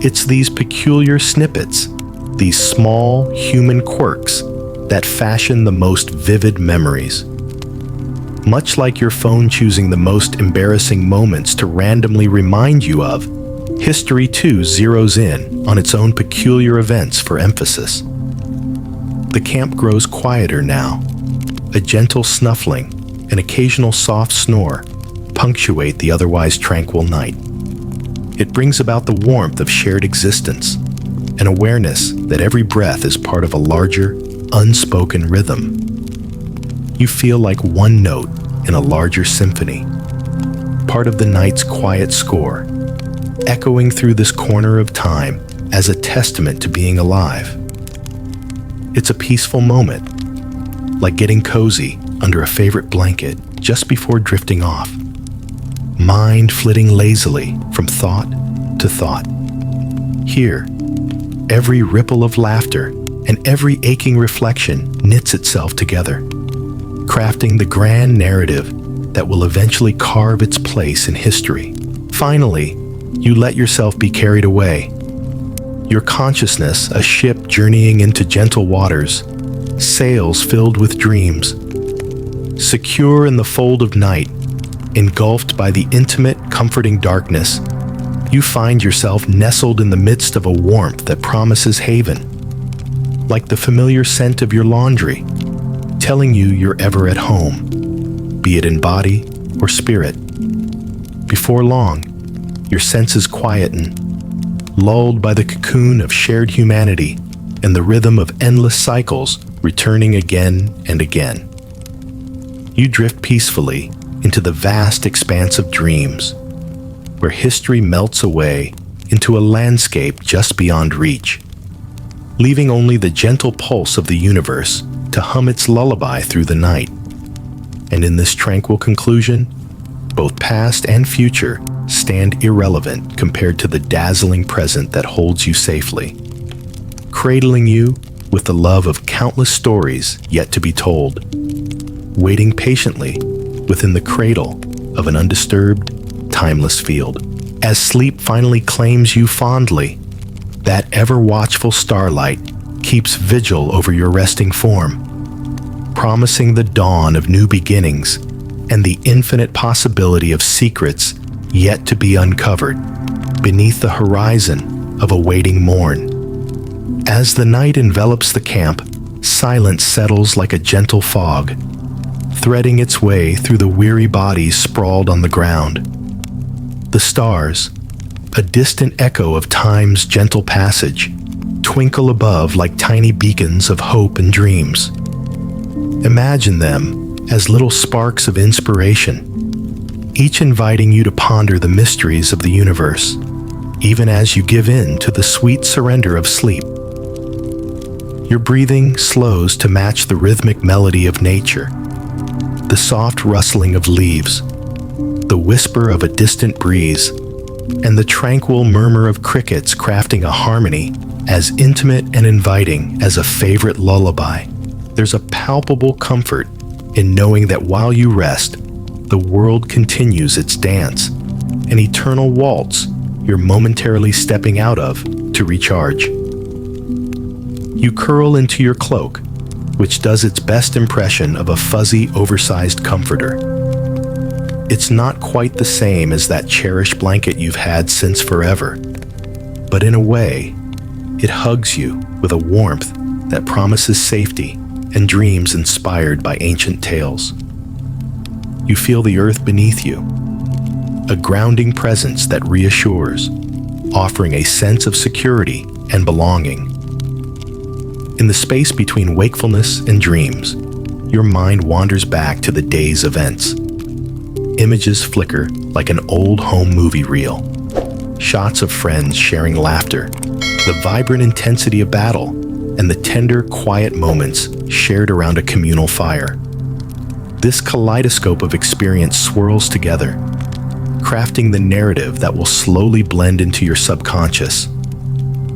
it's these peculiar snippets, these small human quirks, that fashion the most vivid memories. Much like your phone choosing the most embarrassing moments to randomly remind you of, history too zeroes in on its own peculiar events for emphasis. The camp grows quieter now. A gentle snuffling, an occasional soft snore, punctuate the otherwise tranquil night. It brings about the warmth of shared existence, an awareness that every breath is part of a larger, unspoken rhythm. You feel like one note in a larger symphony, part of the night's quiet score, echoing through this corner of time as a testament to being alive. It's a peaceful moment, like getting cozy under a favorite blanket just before drifting off, mind flitting lazily from thought to thought. Here, every ripple of laughter and every aching reflection knits itself together, crafting the grand narrative that will eventually carve its place in history. Finally, you let yourself be carried away. Your consciousness, a ship journeying into gentle waters, sails filled with dreams. Secure in the fold of night, engulfed by the intimate, comforting darkness, you find yourself nestled in the midst of a warmth that promises haven, like the familiar scent of your laundry, telling you you're ever at home, be it in body or spirit. Before long, your senses quieten, lulled by the cocoon of shared humanity and the rhythm of endless cycles returning again and again. You drift peacefully into the vast expanse of dreams, where history melts away into a landscape just beyond reach, leaving only the gentle pulse of the universe to hum its lullaby through the night. And in this tranquil conclusion, both past and future stand irrelevant compared to the dazzling present that holds you safely, cradling you with the love of countless stories yet to be told, waiting patiently within the cradle of an undisturbed, timeless field. As sleep finally claims you fondly, that ever-watchful starlight keeps vigil over your resting form, promising the dawn of new beginnings and the infinite possibility of secrets yet to be uncovered beneath the horizon of a waiting morn. As the night envelops the camp, silence settles like a gentle fog, threading its way through the weary bodies sprawled on the ground. The stars, a distant echo of time's gentle passage, twinkle above like tiny beacons of hope and dreams. Imagine them as little sparks of inspiration, each inviting you to ponder the mysteries of the universe, even as you give in to the sweet surrender of sleep. Your breathing slows to match the rhythmic melody of nature, the soft rustling of leaves, the whisper of a distant breeze, and the tranquil murmur of crickets crafting a harmony as intimate and inviting as a favorite lullaby. There's a palpable comfort in knowing that while you rest, the world continues its dance, an eternal waltz you're momentarily stepping out of to recharge. You curl into your cloak, which does its best impression of a fuzzy, oversized comforter. It's not quite the same as that cherished blanket you've had since forever, but in a way, it hugs you with a warmth that promises safety and dreams inspired by ancient tales. You feel the earth beneath you, a grounding presence that reassures, offering a sense of security and belonging. In the space between wakefulness and dreams, your mind wanders back to the day's events. Images flicker like an old home movie reel. Shots of friends sharing laughter, the vibrant intensity of battle, and the tender, quiet moments shared around a communal fire. This kaleidoscope of experience swirls together, crafting the narrative that will slowly blend into your subconscious,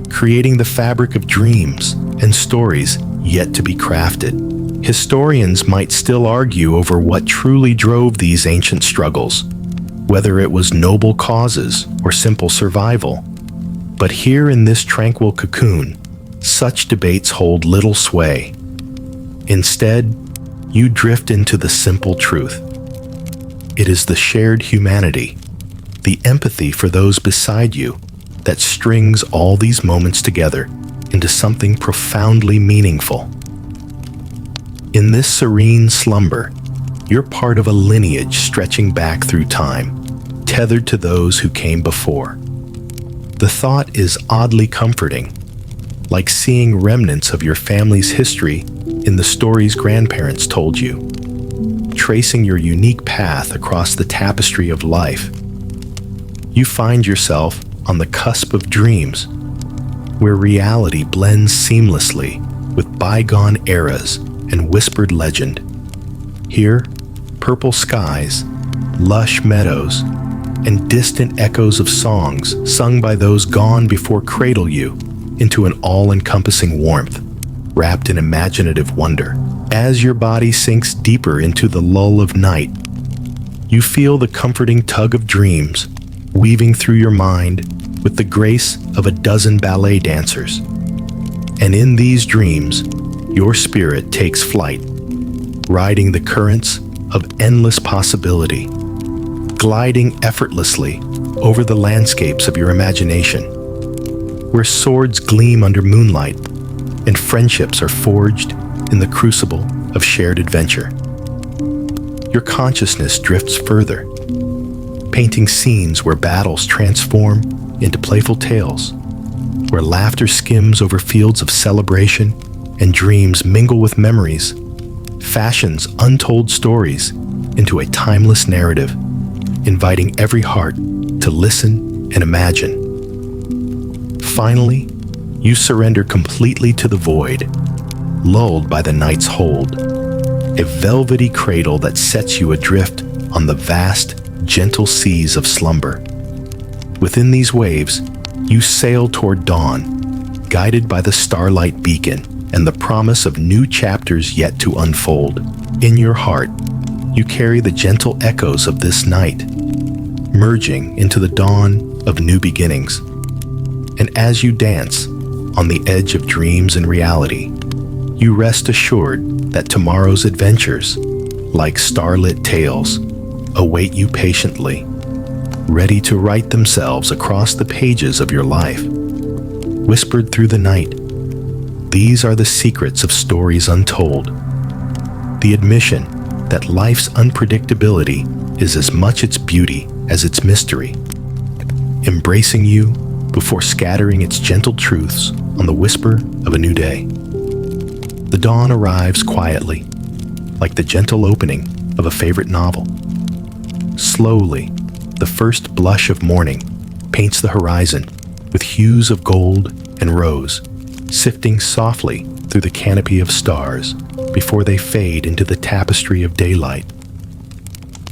creating the fabric of dreams and stories yet to be crafted. Historians might still argue over what truly drove these ancient struggles, whether it was noble causes or simple survival. But here in this tranquil cocoon, such debates hold little sway. Instead, you drift into the simple truth. It is the shared humanity, the empathy for those beside you, that strings all these moments together into something profoundly meaningful. In this serene slumber, you're part of a lineage stretching back through time, tethered to those who came before. The thought is oddly comforting, like seeing remnants of your family's history in the stories grandparents told you, tracing your unique path across the tapestry of life. You find yourself on the cusp of dreams, where reality blends seamlessly with bygone eras and whispered legend. Here, purple skies, lush meadows, and distant echoes of songs sung by those gone before cradle you into an all-encompassing warmth, wrapped in imaginative wonder. As your body sinks deeper into the lull of night, you feel the comforting tug of dreams weaving through your mind with the grace of a dozen ballet dancers. And in these dreams, your spirit takes flight, riding the currents of endless possibility, gliding effortlessly over the landscapes of your imagination, where swords gleam under moonlight and friendships are forged in the crucible of shared adventure. Your consciousness drifts further, painting scenes where battles transform into playful tales, where laughter skims over fields of celebration and dreams mingle with memories, fashions untold stories into a timeless narrative, inviting every heart to listen and imagine. Finally, you surrender completely to the void, lulled by the night's hold, a velvety cradle that sets you adrift on the vast, gentle seas of slumber. Within these waves, you sail toward dawn, guided by the starlight beacon and the promise of new chapters yet to unfold. In your heart, you carry the gentle echoes of this night, merging into the dawn of new beginnings. And as you dance on the edge of dreams and reality, you rest assured that tomorrow's adventures, like starlit tales, await you patiently, ready to write themselves across the pages of your life. Whispered through the night, these are the secrets of stories untold. The admission that life's unpredictability is as much its beauty as its mystery, embracing you before scattering its gentle truths on the whisper of a new day. The dawn arrives quietly, like the gentle opening of a favorite novel. Slowly, the first blush of morning paints the horizon with hues of gold and rose, sifting softly through the canopy of stars before they fade into the tapestry of daylight.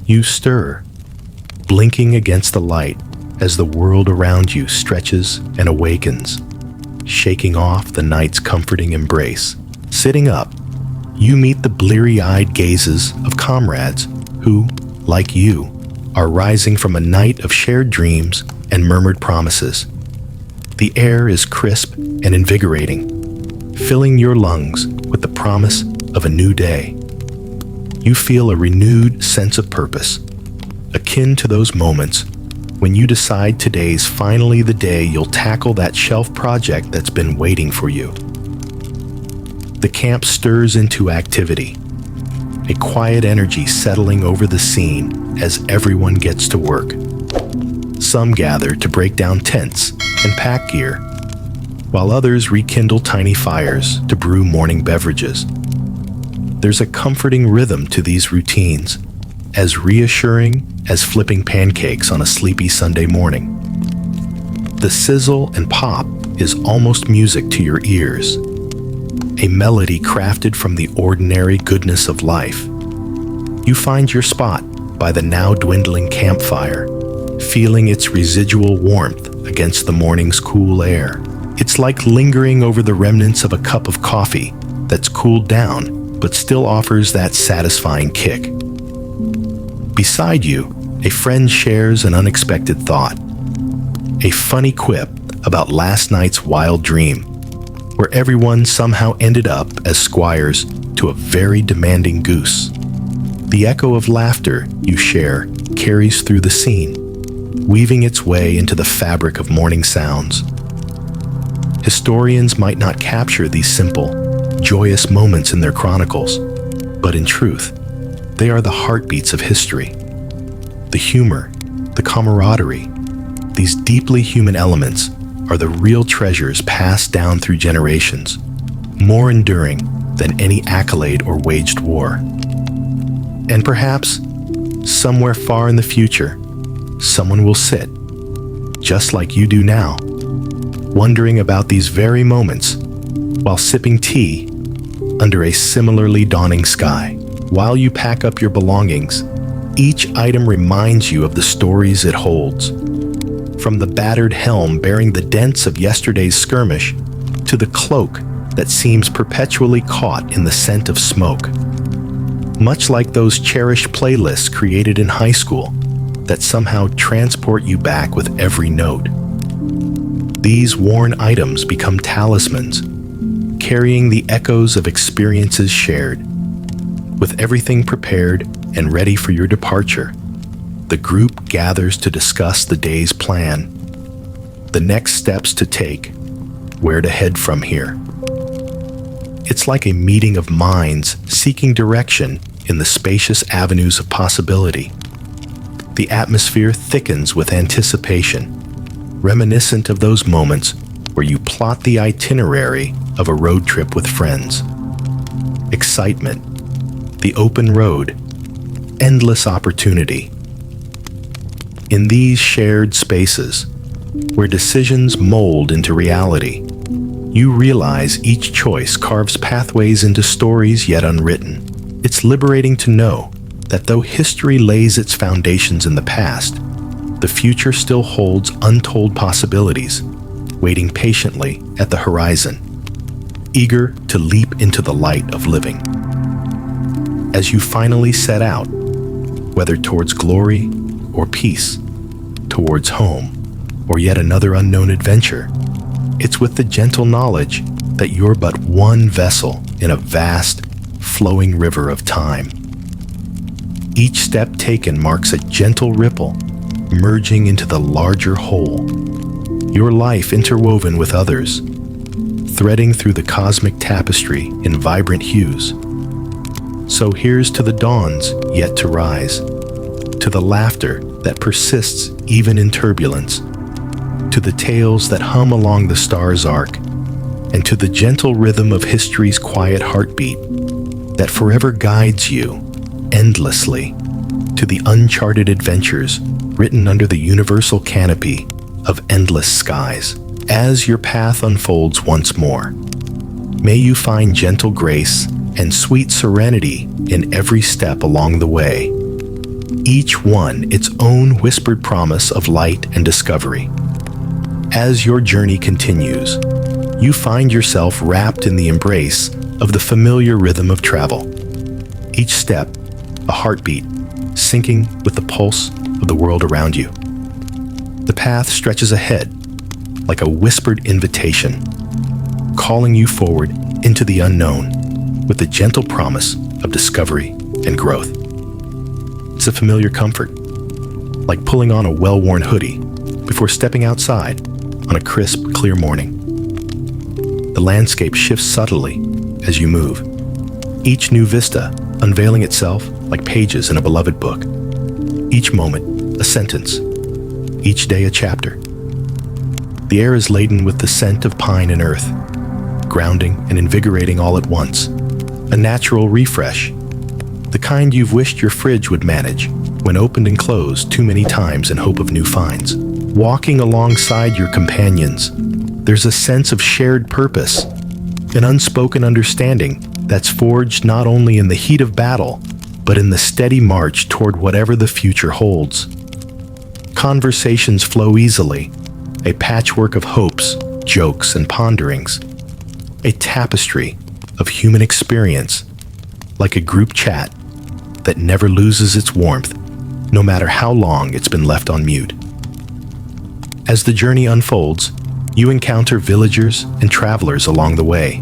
You stir, blinking against the light as the world around you stretches and awakens, shaking off the night's comforting embrace. Sitting up, you meet the bleary-eyed gazes of comrades who, like you, are rising from a night of shared dreams and murmured promises. The air is crisp and invigorating, filling your lungs with the promise of a new day. You feel a renewed sense of purpose, akin to those moments when you decide today's finally the day you'll tackle that shelf project that's been waiting for you. The camp stirs into activity, a quiet energy settling over the scene as everyone gets to work. Some gather to break down tents and pack gear, while others rekindle tiny fires to brew morning beverages. There's a comforting rhythm to these routines, as reassuring as flipping pancakes on a sleepy Sunday morning. The sizzle and pop is almost music to your ears, a melody crafted from the ordinary goodness of life. You find your spot by the now dwindling campfire, feeling its residual warmth against the morning's cool air. It's like lingering over the remnants of a cup of coffee that's cooled down but still offers that satisfying kick. Beside you, a friend shares an unexpected thought, a funny quip about last night's wild dream, where everyone somehow ended up as squires to a very demanding goose. The echo of laughter you share carries through the scene, weaving its way into the fabric of morning sounds. Historians might not capture these simple, joyous moments in their chronicles, but in truth, they are the heartbeats of history. The humor, the camaraderie, these deeply human elements are the real treasures passed down through generations, more enduring than any accolade or waged war. And perhaps, somewhere far in the future, someone will sit, just like you do now, wondering about these very moments while sipping tea under a similarly dawning sky. While you pack up your belongings, each item reminds you of the stories it holds. From the battered helm bearing the dents of yesterday's skirmish to the cloak that seems perpetually caught in the scent of smoke. Much like those cherished playlists created in high school that somehow transport you back with every note. These worn items become talismans, carrying the echoes of experiences shared. With everything prepared and ready for your departure, the group gathers to discuss the day's plan, the next steps to take, where to head from here. It's like a meeting of minds seeking direction in the spacious avenues of possibility. The atmosphere thickens with anticipation, reminiscent of those moments where you plot the itinerary of a road trip with friends. Excitement, the open road, endless opportunity. In these shared spaces, where decisions mold into reality, you realize each choice carves pathways into stories yet unwritten. It's liberating to know that though history lays its foundations in the past, the future still holds untold possibilities, waiting patiently at the horizon, eager to leap into the light of living. As you finally set out, whether towards glory or peace, towards home or yet another unknown adventure, it's with the gentle knowledge that you're but one vessel in a vast, flowing river of time. Each step taken marks a gentle ripple, merging into the larger whole, your life interwoven with others, threading through the cosmic tapestry in vibrant hues. So here's to the dawns yet to rise, to the laughter that persists even in turbulence, to the tales that hum along the star's arc, and to the gentle rhythm of history's quiet heartbeat that forever guides you endlessly to the uncharted adventures written under the universal canopy of endless skies. As your path unfolds once more, may you find gentle grace and sweet serenity in every step along the way, each one its own whispered promise of light and discovery. As your journey continues, you find yourself wrapped in the embrace of the familiar rhythm of travel. Each step, a heartbeat, syncing with the pulse of the world around you. The path stretches ahead like a whispered invitation, calling you forward into the unknown with the gentle promise of discovery and growth. It's a familiar comfort, like pulling on a well-worn hoodie before stepping outside on a crisp, clear morning. The landscape shifts subtly as you move, each new vista unveiling itself like pages in a beloved book. Each moment, a sentence. Each day, a chapter. The air is laden with the scent of pine and earth, grounding and invigorating all at once. A natural refresh, the kind you've wished your fridge would manage when opened and closed too many times in hope of new finds. Walking alongside your companions, there's a sense of shared purpose, an unspoken understanding that's forged not only in the heat of battle, but in the steady march toward whatever the future holds. Conversations flow easily, a patchwork of hopes, jokes, and ponderings, a tapestry of human experience, like a group chat that never loses its warmth, no matter how long it's been left on mute. As the journey unfolds, you encounter villagers and travelers along the way.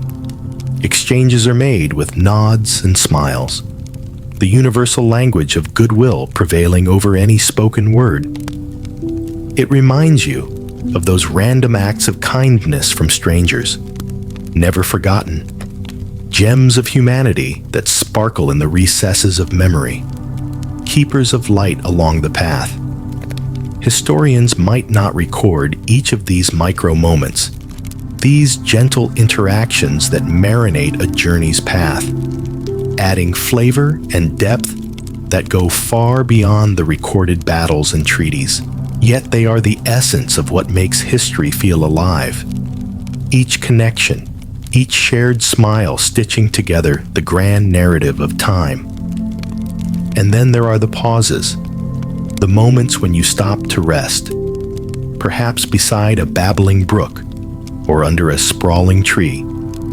Exchanges are made with nods and smiles, the universal language of goodwill prevailing over any spoken word. It reminds you of those random acts of kindness from strangers, never forgotten, gems of humanity that sparkle in the recesses of memory, keepers of light along the path. Historians might not record each of these micro moments, these gentle interactions that marinate a journey's path, adding flavor and depth that go far beyond the recorded battles and treaties. Yet they are the essence of what makes history feel alive. Each connection, each shared smile stitching together the grand narrative of time. And then there are the pauses, the moments when you stop to rest, perhaps beside a babbling brook or under a sprawling tree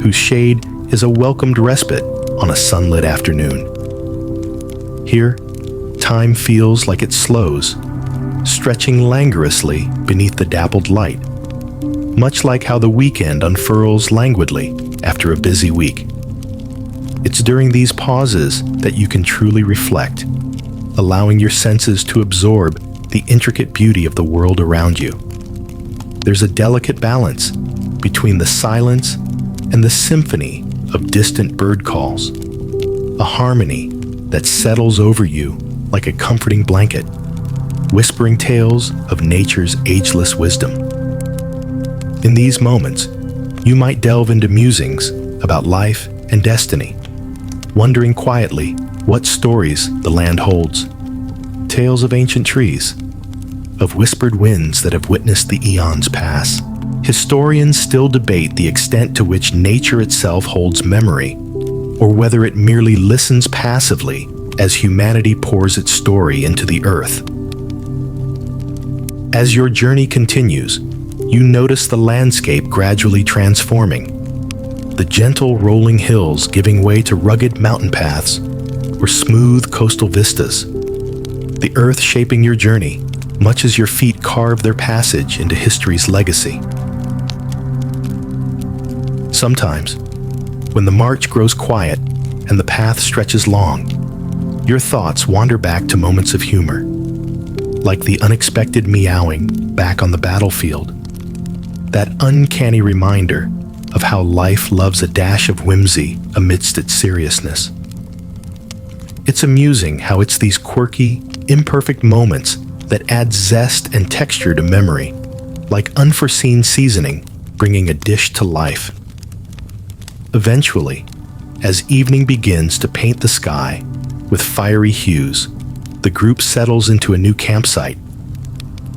whose shade is a welcomed respite on a sunlit afternoon. Here, time feels like it slows, stretching languorously beneath the dappled light, much like how the weekend unfurls languidly after a busy week. It's during these pauses that you can truly reflect, allowing your senses to absorb the intricate beauty of the world around you. There's a delicate balance between the silence and the symphony of distant bird calls, a harmony that settles over you like a comforting blanket, whispering tales of nature's ageless wisdom. In these moments, you might delve into musings about life and destiny, wondering quietly what stories the land holds. Tales of ancient trees, of whispered winds that have witnessed the eons pass. Historians still debate the extent to which nature itself holds memory, or whether it merely listens passively as humanity pours its story into the earth. As your journey continues, you notice the landscape gradually transforming, the gentle rolling hills giving way to rugged mountain paths or smooth coastal vistas, the earth shaping your journey, much as your feet carve their passage into history's legacy. Sometimes, when the march grows quiet and the path stretches long, your thoughts wander back to moments of humor, like the unexpected meowing back on the battlefield, that uncanny reminder of how life loves a dash of whimsy amidst its seriousness. It's amusing how it's these quirky, imperfect moments that add zest and texture to memory, like unforeseen seasoning bringing a dish to life. Eventually, as evening begins to paint the sky with fiery hues, the group settles into a new campsite,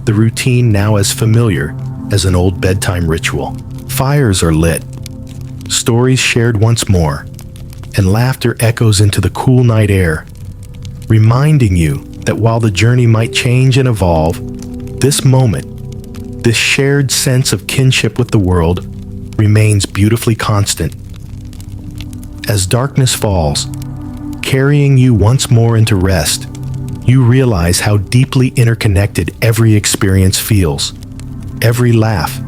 the routine now as familiar as an old bedtime ritual. Fires are lit, stories shared once more, and laughter echoes into the cool night air, reminding you that while the journey might change and evolve, this moment, this shared sense of kinship with the world, remains beautifully constant. As darkness falls, carrying you once more into rest, you realize how deeply interconnected every experience feels. Every laugh,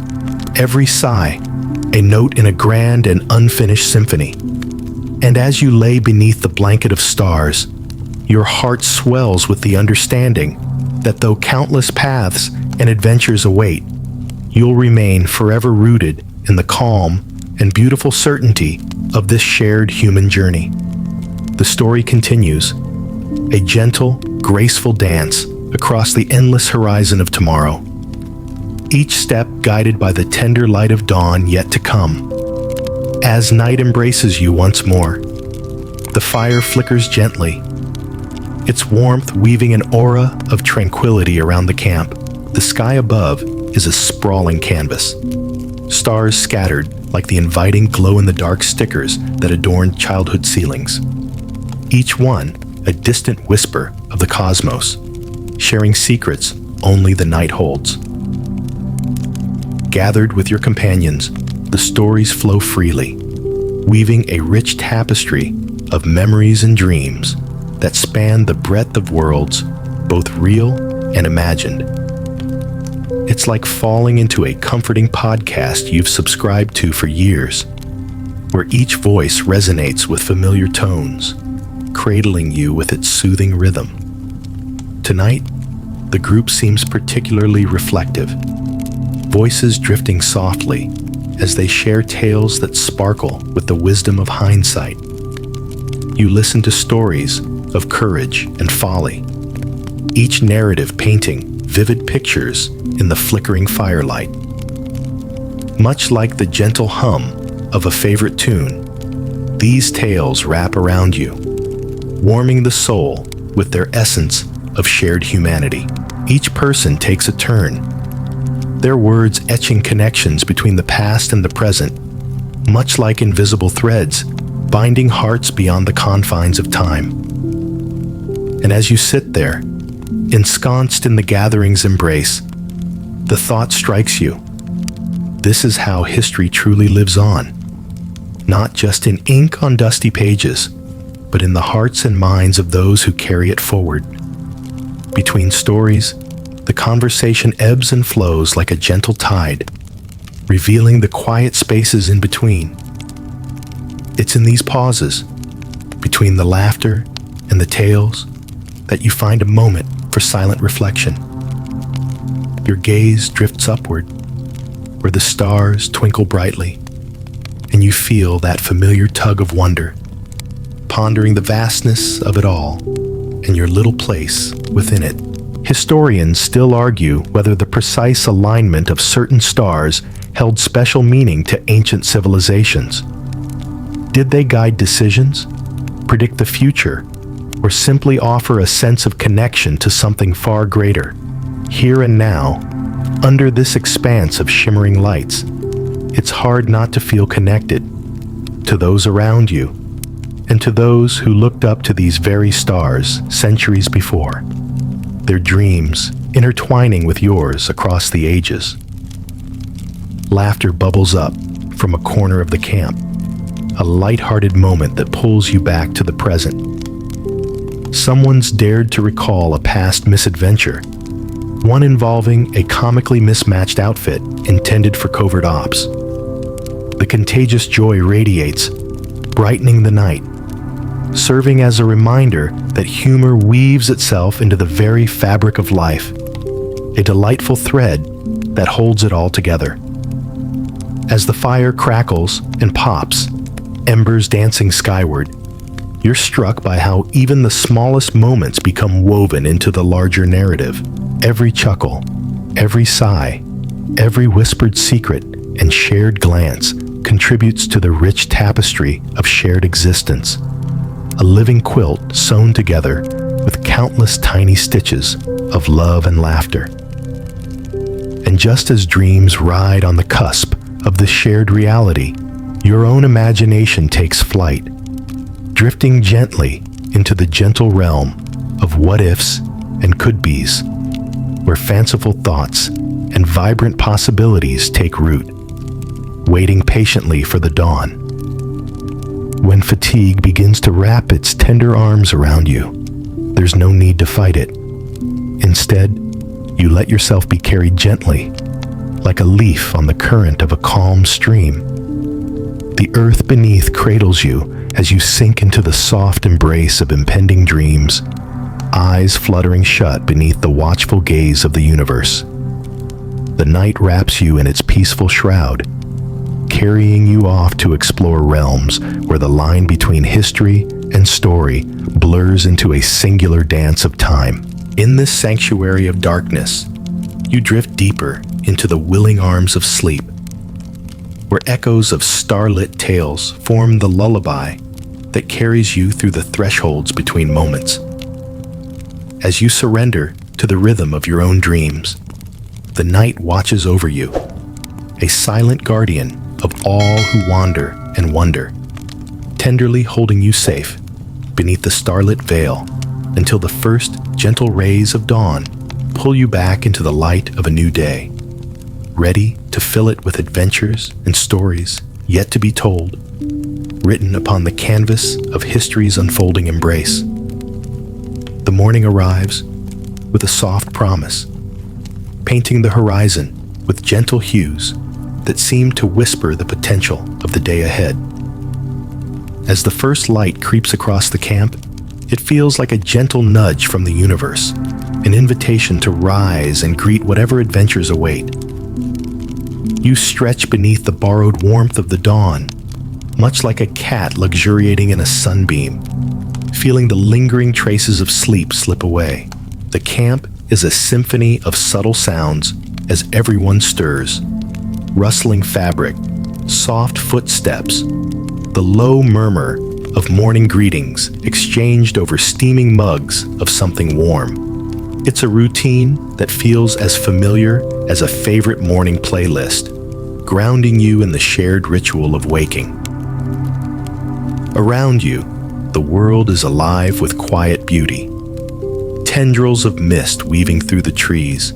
every sigh, a note in a grand and unfinished symphony. And as you lay beneath the blanket of stars, your heart swells with the understanding that though countless paths and adventures await, you'll remain forever rooted in the calm and beautiful certainty of this shared human journey. The story continues, a gentle, graceful dance across the endless horizon of tomorrow. Each step guided by the tender light of dawn yet to come. As night embraces you once more, the fire flickers gently, its warmth weaving an aura of tranquility around the camp. The sky above is a sprawling canvas, stars scattered like the inviting glow-in-the-dark stickers that adorn childhood ceilings. Each one a distant whisper of the cosmos, sharing secrets only the night holds. Gathered with your companions, the stories flow freely, weaving a rich tapestry of memories and dreams that span the breadth of worlds, both real and imagined. It's like falling into a comforting podcast you've subscribed to for years, where each voice resonates with familiar tones, cradling you with its soothing rhythm. Tonight, the group seems particularly reflective, voices drifting softly as they share tales that sparkle with the wisdom of hindsight. You listen to stories of courage and folly, each narrative painting vivid pictures in the flickering firelight. Much like the gentle hum of a favorite tune, these tales wrap around you, warming the soul with their essence of shared humanity. Each person takes a turn, their words etching connections between the past and the present, much like invisible threads binding hearts beyond the confines of time. And as you sit there, ensconced in the gathering's embrace, the thought strikes you. This is how history truly lives on, not just in ink on dusty pages, but in the hearts and minds of those who carry it forward. Between stories, the conversation ebbs and flows like a gentle tide, revealing the quiet spaces in between. It's in these pauses, between the laughter and the tales, that you find a moment for silent reflection. Your gaze drifts upward, where the stars twinkle brightly, and you feel that familiar tug of wonder, pondering the vastness of it all and your little place within it. Historians still argue whether the precise alignment of certain stars held special meaning to ancient civilizations. Did they guide decisions, predict the future, or simply offer a sense of connection to something far greater? Here and now, under this expanse of shimmering lights, it's hard not to feel connected to those around you and to those who looked up to these very stars centuries before, their dreams intertwining with yours across the ages. Laughter bubbles up from a corner of the camp, a light-hearted moment that pulls you back to the present. Someone's dared to recall a past misadventure, one involving a comically mismatched outfit intended for covert ops. The contagious joy radiates, brightening the night, serving as a reminder that humor weaves itself into the very fabric of life, a delightful thread that holds it all together. As the fire crackles and pops, embers dancing skyward, you're struck by how even the smallest moments become woven into the larger narrative. Every chuckle, every sigh, every whispered secret and shared glance contributes to the rich tapestry of shared existence, a living quilt sewn together with countless tiny stitches of love and laughter. And just as dreams ride on the cusp of this shared reality, your own imagination takes flight, drifting gently into the gentle realm of what-ifs and could-bes, where fanciful thoughts and vibrant possibilities take root, waiting patiently for the dawn. When fatigue begins to wrap its tender arms around you, there's no need to fight it. Instead, you let yourself be carried gently, like a leaf on the current of a calm stream, The earth beneath cradles you as you sink into the soft embrace of impending dreams, eyes fluttering shut beneath the watchful gaze of the universe. The night wraps you in its peaceful shroud, carrying you off to explore realms where the line between history and story blurs into a singular dance of time. In this sanctuary of darkness, you drift deeper into the willing arms of sleep, where echoes of starlit tales form the lullaby that carries you through the thresholds between moments. As you surrender to the rhythm of your own dreams, the night watches over you, a silent guardian of all who wander and wonder, tenderly holding you safe beneath the starlit veil until the first gentle rays of dawn pull you back into the light of a new day, ready to fill it with adventures and stories yet to be told, written upon the canvas of history's unfolding embrace. The morning arrives with a soft promise, painting the horizon with gentle hues that seem to whisper the potential of the day ahead. As the first light creeps across the camp, it feels like a gentle nudge from the universe, an invitation to rise and greet whatever adventures await. You stretch beneath the borrowed warmth of the dawn, much like a cat luxuriating in a sunbeam, feeling the lingering traces of sleep slip away. The camp is a symphony of subtle sounds as everyone stirs. Rustling fabric, soft footsteps, the low murmur of morning greetings exchanged over steaming mugs of something warm. It's a routine that feels as familiar as a favorite morning playlist, grounding you in the shared ritual of waking. Around you, the world is alive with quiet beauty. Tendrils of mist weaving through the trees,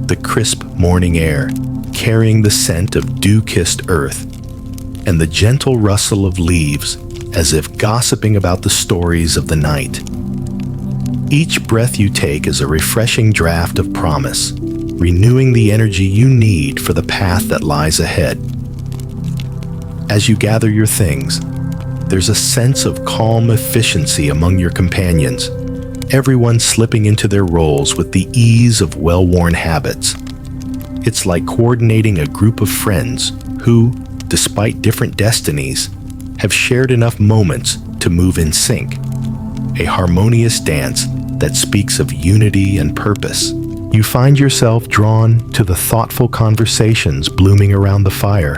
the crisp morning air carrying the scent of dew-kissed earth, and the gentle rustle of leaves as if gossiping about the stories of the night. Each breath you take is a refreshing draft of promise, renewing the energy you need for the path that lies ahead. As you gather your things, there's a sense of calm efficiency among your companions, everyone slipping into their roles with the ease of well-worn habits. It's like coordinating a group of friends who, despite different destinies, have shared enough moments to move in sync, a harmonious dance that speaks of unity and purpose. You find yourself drawn to the thoughtful conversations blooming around the fire,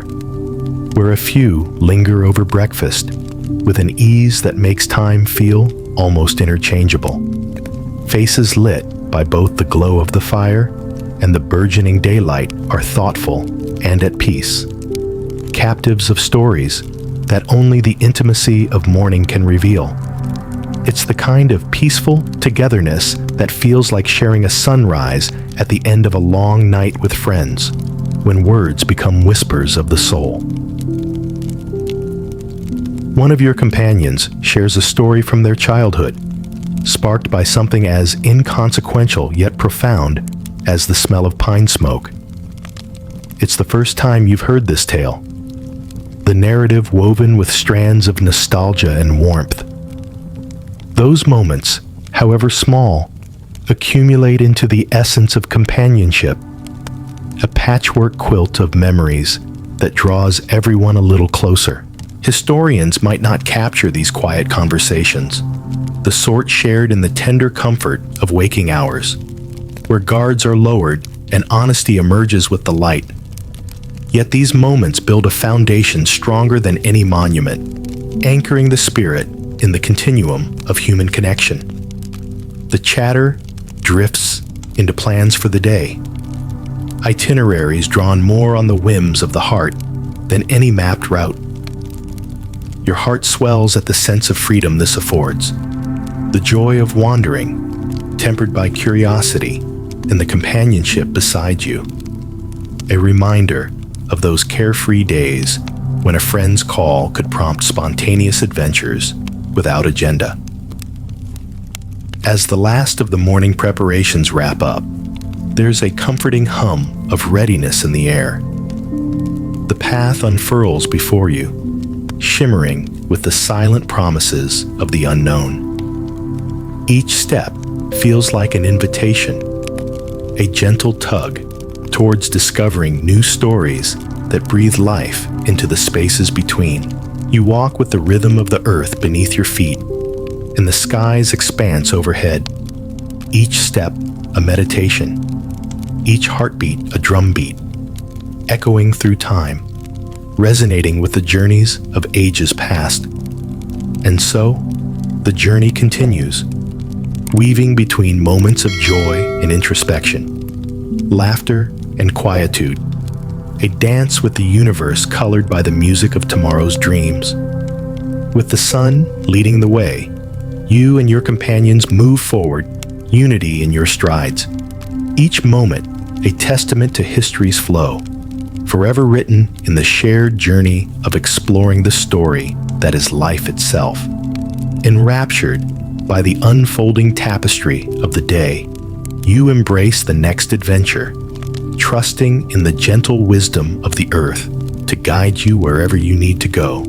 where a few linger over breakfast with an ease that makes time feel almost interchangeable. Faces lit by both the glow of the fire and the burgeoning daylight are thoughtful and at peace, captives of stories that only the intimacy of morning can reveal. It's the kind of peaceful togetherness that feels like sharing a sunrise at the end of a long night with friends, when words become whispers of the soul. One of your companions shares a story from their childhood, sparked by something as inconsequential yet profound as the smell of pine smoke. It's the first time you've heard this tale, the narrative woven with strands of nostalgia and warmth. Those moments, however small, accumulate into the essence of companionship, a patchwork quilt of memories that draws everyone a little closer. Historians might not capture these quiet conversations, the sort shared in the tender comfort of waking hours, where guards are lowered and honesty emerges with the light. Yet these moments build a foundation stronger than any monument, anchoring the spirit in the continuum of human connection. The chatter drifts into plans for the day, itineraries drawn more on the whims of the heart than any mapped route. Your heart swells at the sense of freedom this affords, the joy of wandering, tempered by curiosity and the companionship beside you, a reminder of those carefree days when a friend's call could prompt spontaneous adventures without agenda. As the last of the morning preparations wrap up, there's a comforting hum of readiness in the air. The path unfurls before you, shimmering with the silent promises of the unknown. Each step feels like an invitation, a gentle tug towards discovering new stories that breathe life into the spaces between. You walk with the rhythm of the earth beneath your feet and the sky's expanse overhead. Each step a meditation, each heartbeat a drumbeat, echoing through time, resonating with the journeys of ages past. And so, the journey continues, weaving between moments of joy and introspection, laughter and quietude, a dance with the universe colored by the music of tomorrow's dreams. With the sun leading the way, you and your companions move forward, unity in your strides. Each moment a testament to history's flow, forever written in the shared journey of exploring the story that is life itself. Enraptured by the unfolding tapestry of the day, you embrace the next adventure, trusting in the gentle wisdom of the earth to guide you wherever you need to go.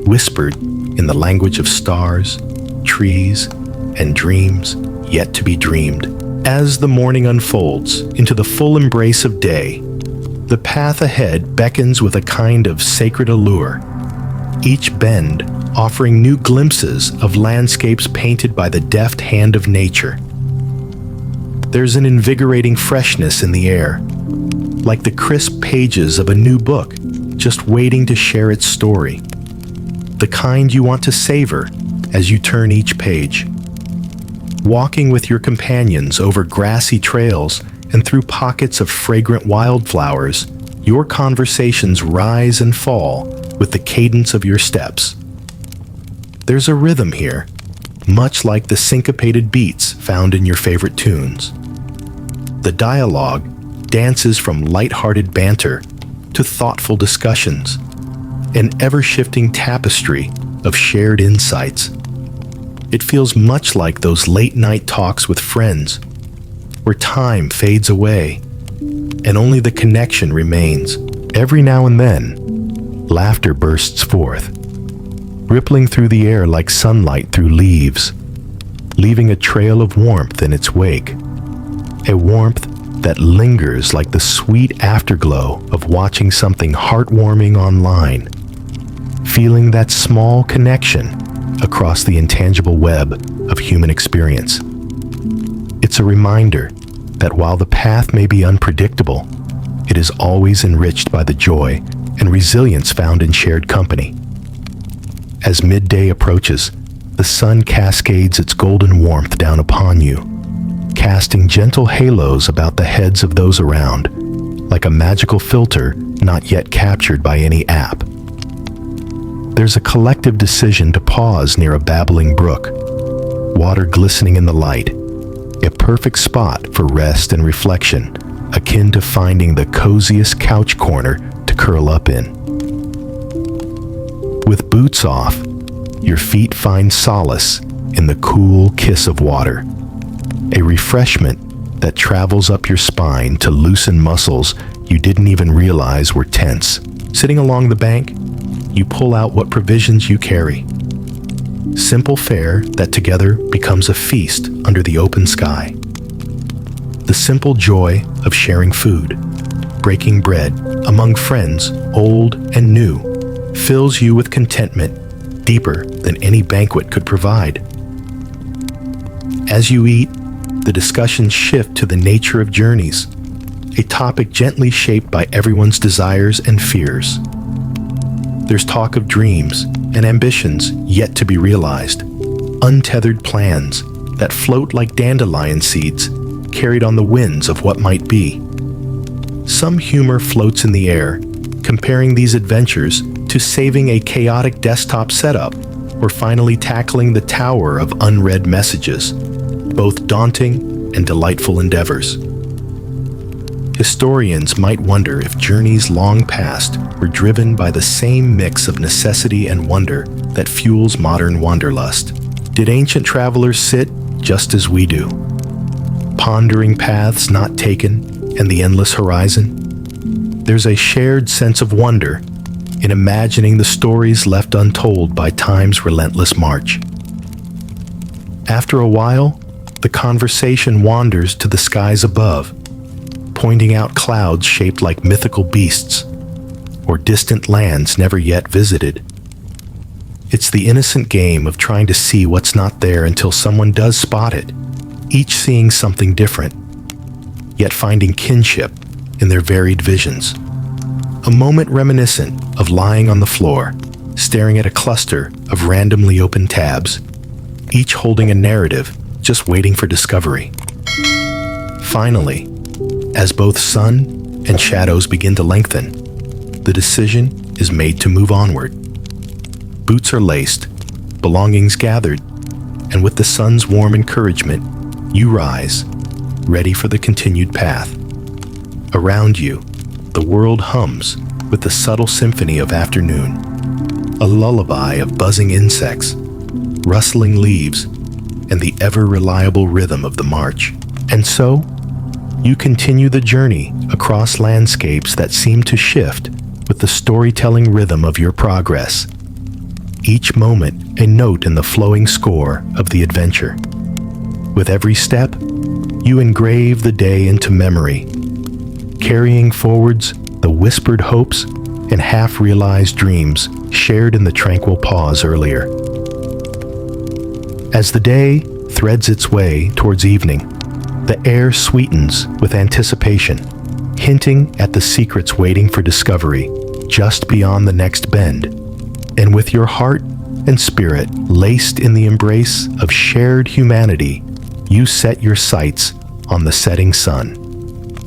Whispered in the language of stars, trees, and dreams yet to be dreamed. As the morning unfolds into the full embrace of day, the path ahead beckons with a kind of sacred allure, each bend offering new glimpses of landscapes painted by the deft hand of nature. There's an invigorating freshness in the air, like the crisp pages of a new book just waiting to share its story, the kind you want to savor as you turn each page. Walking with your companions over grassy trails and through pockets of fragrant wildflowers, your conversations rise and fall with the cadence of your steps. There's a rhythm here, much like the syncopated beats found in your favorite tunes. The dialogue dances from light-hearted banter to thoughtful discussions, an ever-shifting tapestry of shared insights. It feels much like those late-night talks with friends, where time fades away and only the connection remains. Every now and then, laughter bursts forth, rippling through the air like sunlight through leaves, leaving a trail of warmth in its wake, a warmth that lingers like the sweet afterglow of watching something heartwarming online, feeling that small connection across the intangible web of human experience. It's a reminder that while the path may be unpredictable, it is always enriched by the joy and resilience found in shared company. As midday approaches, the sun cascades its golden warmth down upon you, casting gentle halos about the heads of those around, like a magical filter not yet captured by any app. There's a collective decision to pause near a babbling brook, water glistening in the light, a perfect spot for rest and reflection, akin to finding the coziest couch corner to curl up in. With boots off, your feet find solace in the cool kiss of water, a refreshment that travels up your spine to loosen muscles you didn't even realize were tense. Sitting along the bank, you pull out what provisions you carry. Simple fare that together becomes a feast under the open sky. The simple joy of sharing food, breaking bread among friends old and new, fills you with contentment deeper than any banquet could provide. As you eat, the discussions shift to the nature of journeys, a topic gently shaped by everyone's desires and fears. There's talk of dreams and ambitions yet to be realized, untethered plans that float like dandelion seeds carried on the winds of what might be. Some humor floats in the air, comparing these adventures to saving a chaotic desktop setup or finally tackling the tower of unread messages, both daunting and delightful endeavors. Historians might wonder if journeys long past were driven by the same mix of necessity and wonder that fuels modern wanderlust. Did ancient travelers sit just as we do, pondering paths not taken and the endless horizon? There's a shared sense of wonder, in imagining the stories left untold by time's relentless march. After a while, the conversation wanders to the skies above, pointing out clouds shaped like mythical beasts, or distant lands never yet visited. It's the innocent game of trying to see what's not there until someone does spot it, each seeing something different, yet finding kinship in their varied visions. A moment reminiscent of lying on the floor, staring at a cluster of randomly open tabs, each holding a narrative just waiting for discovery. Finally, as both sun and shadows begin to lengthen, the decision is made to move onward. Boots are laced, belongings gathered, and with the sun's warm encouragement, you rise, ready for the continued path. Around you, the world hums with the subtle symphony of afternoon, a lullaby of buzzing insects, rustling leaves, and the ever-reliable rhythm of the march. And so, you continue the journey across landscapes that seem to shift with the storytelling rhythm of your progress. Each moment a note in the flowing score of the adventure. With every step, you engrave the day into memory, carrying forwards the whispered hopes and half-realized dreams shared in the tranquil pause earlier. As the day threads its way towards evening, the air sweetens with anticipation, hinting at the secrets waiting for discovery just beyond the next bend. And with your heart and spirit laced in the embrace of shared humanity, you set your sights on the setting sun,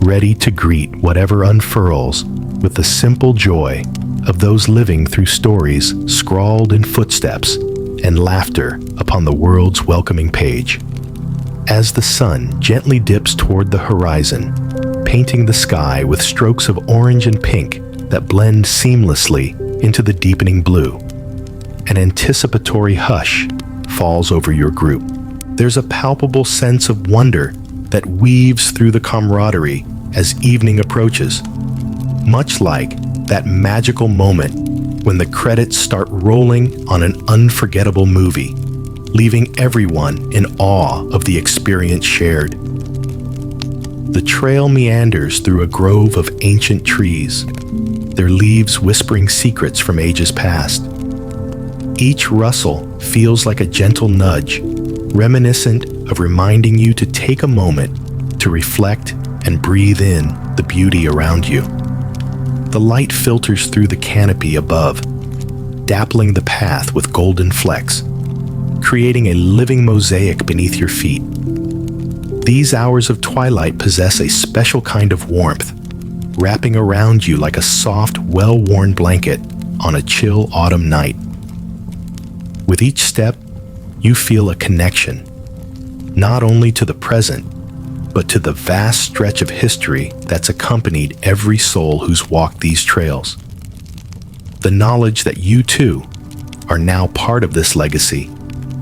ready to greet whatever unfurls with the simple joy of those living through stories scrawled in footsteps and laughter upon the world's welcoming page. As the sun gently dips toward the horizon, painting the sky with strokes of orange and pink that blend seamlessly into the deepening blue, an anticipatory hush falls over your group. There's a palpable sense of wonder that weaves through the camaraderie as evening approaches, much like that magical moment when the credits start rolling on an unforgettable movie, leaving everyone in awe of the experience shared. The trail meanders through a grove of ancient trees, their leaves whispering secrets from ages past. Each rustle feels like a gentle nudge, reminiscent of reminding you to take a moment to reflect and breathe in the beauty around you. The light filters through the canopy above, dappling the path with golden flecks, creating a living mosaic beneath your feet. These hours of twilight possess a special kind of warmth, wrapping around you like a soft, well-worn blanket on a chill autumn night. With each step, you feel a connection, not only to the present, but to the vast stretch of history that's accompanied every soul who's walked these trails. The knowledge that you, too, are now part of this legacy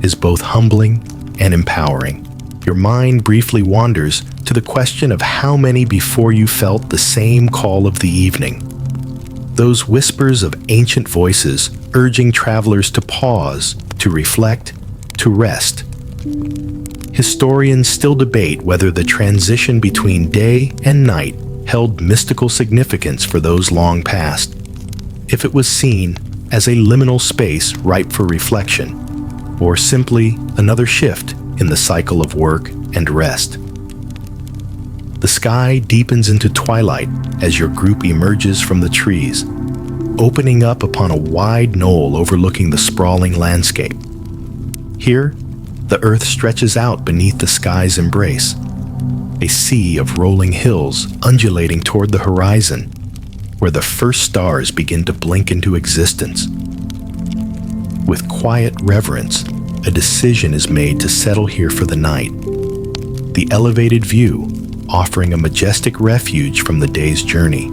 is both humbling and empowering. Your mind briefly wanders to the question of how many before you felt the same call of the evening. Those whispers of ancient voices urging travelers to pause, to reflect, to rest. Historians still debate whether the transition between day and night held mystical significance for those long past, if it was seen as a liminal space ripe for reflection, or simply another shift in the cycle of work and rest. The sky deepens into twilight as your group emerges from the trees, opening up upon a wide knoll overlooking the sprawling landscape. Here, the earth stretches out beneath the sky's embrace, a sea of rolling hills undulating toward the horizon, where the first stars begin to blink into existence. With quiet reverence, a decision is made to settle here for the night, the elevated view offering a majestic refuge from the day's journey.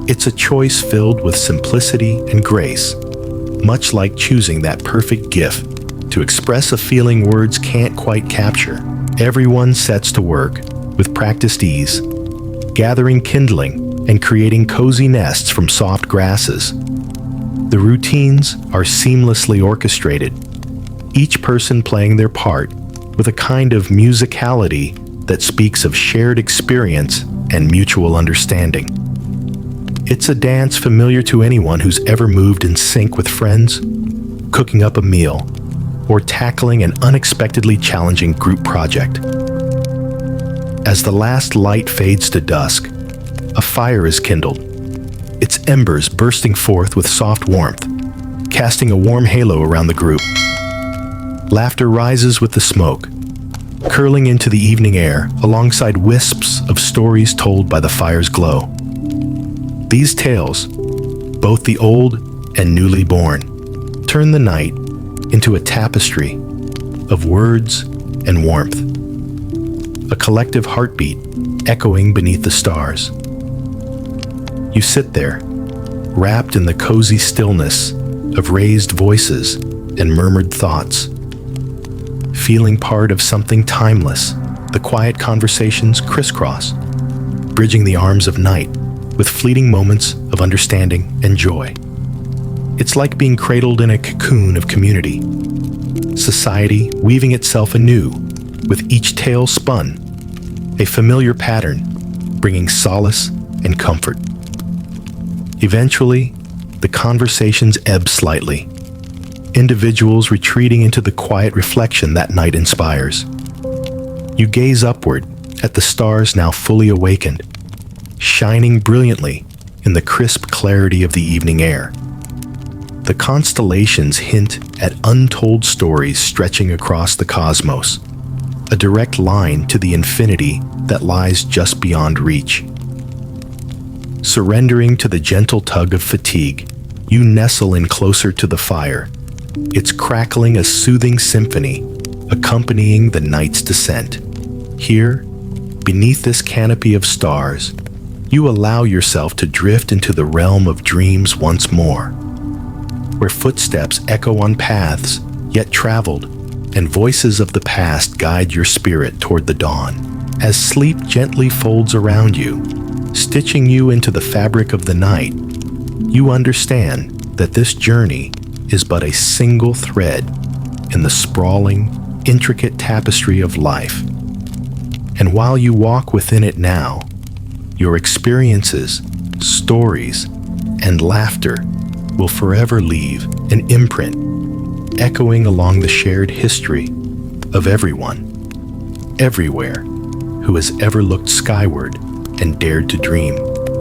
It's a choice filled with simplicity and grace, much like choosing that perfect gift to express a feeling words can't quite capture. Everyone sets to work with practiced ease, gathering kindling and creating cozy nests from soft grasses, The routines are seamlessly orchestrated, each person playing their part with a kind of musicality that speaks of shared experience and mutual understanding. It's a dance familiar to anyone who's ever moved in sync with friends, cooking up a meal, or tackling an unexpectedly challenging group project. As the last light fades to dusk, a fire is kindled, its embers bursting forth with soft warmth, casting a warm halo around the group. Laughter rises with the smoke, curling into the evening air alongside wisps of stories told by the fire's glow. These tales, both the old and newly born, turn the night into a tapestry of words and warmth, a collective heartbeat echoing beneath the stars. You sit there, wrapped in the cozy stillness of raised voices and murmured thoughts, feeling part of something timeless. The quiet conversations crisscross, bridging the arms of night with fleeting moments of understanding and joy. It's like being cradled in a cocoon of community, society weaving itself anew with each tale spun, a familiar pattern bringing solace and comfort. Eventually, the conversations ebb slightly, individuals retreating into the quiet reflection that night inspires. You gaze upward at the stars now fully awakened, shining brilliantly in the crisp clarity of the evening air. The constellations hint at untold stories stretching across the cosmos, a direct line to the infinity that lies just beyond reach. Surrendering to the gentle tug of fatigue, you nestle in closer to the fire, its crackling a soothing symphony, accompanying the night's descent. Here, beneath this canopy of stars, you allow yourself to drift into the realm of dreams once more, where footsteps echo on paths yet traveled, and voices of the past guide your spirit toward the dawn. As sleep gently folds around you, stitching you into the fabric of the night, you understand that this journey is but a single thread in the sprawling, intricate tapestry of life. And while you walk within it now, your experiences, stories, and laughter will forever leave an imprint, echoing along the shared history of everyone, everywhere, who has ever looked skyward and dared to dream.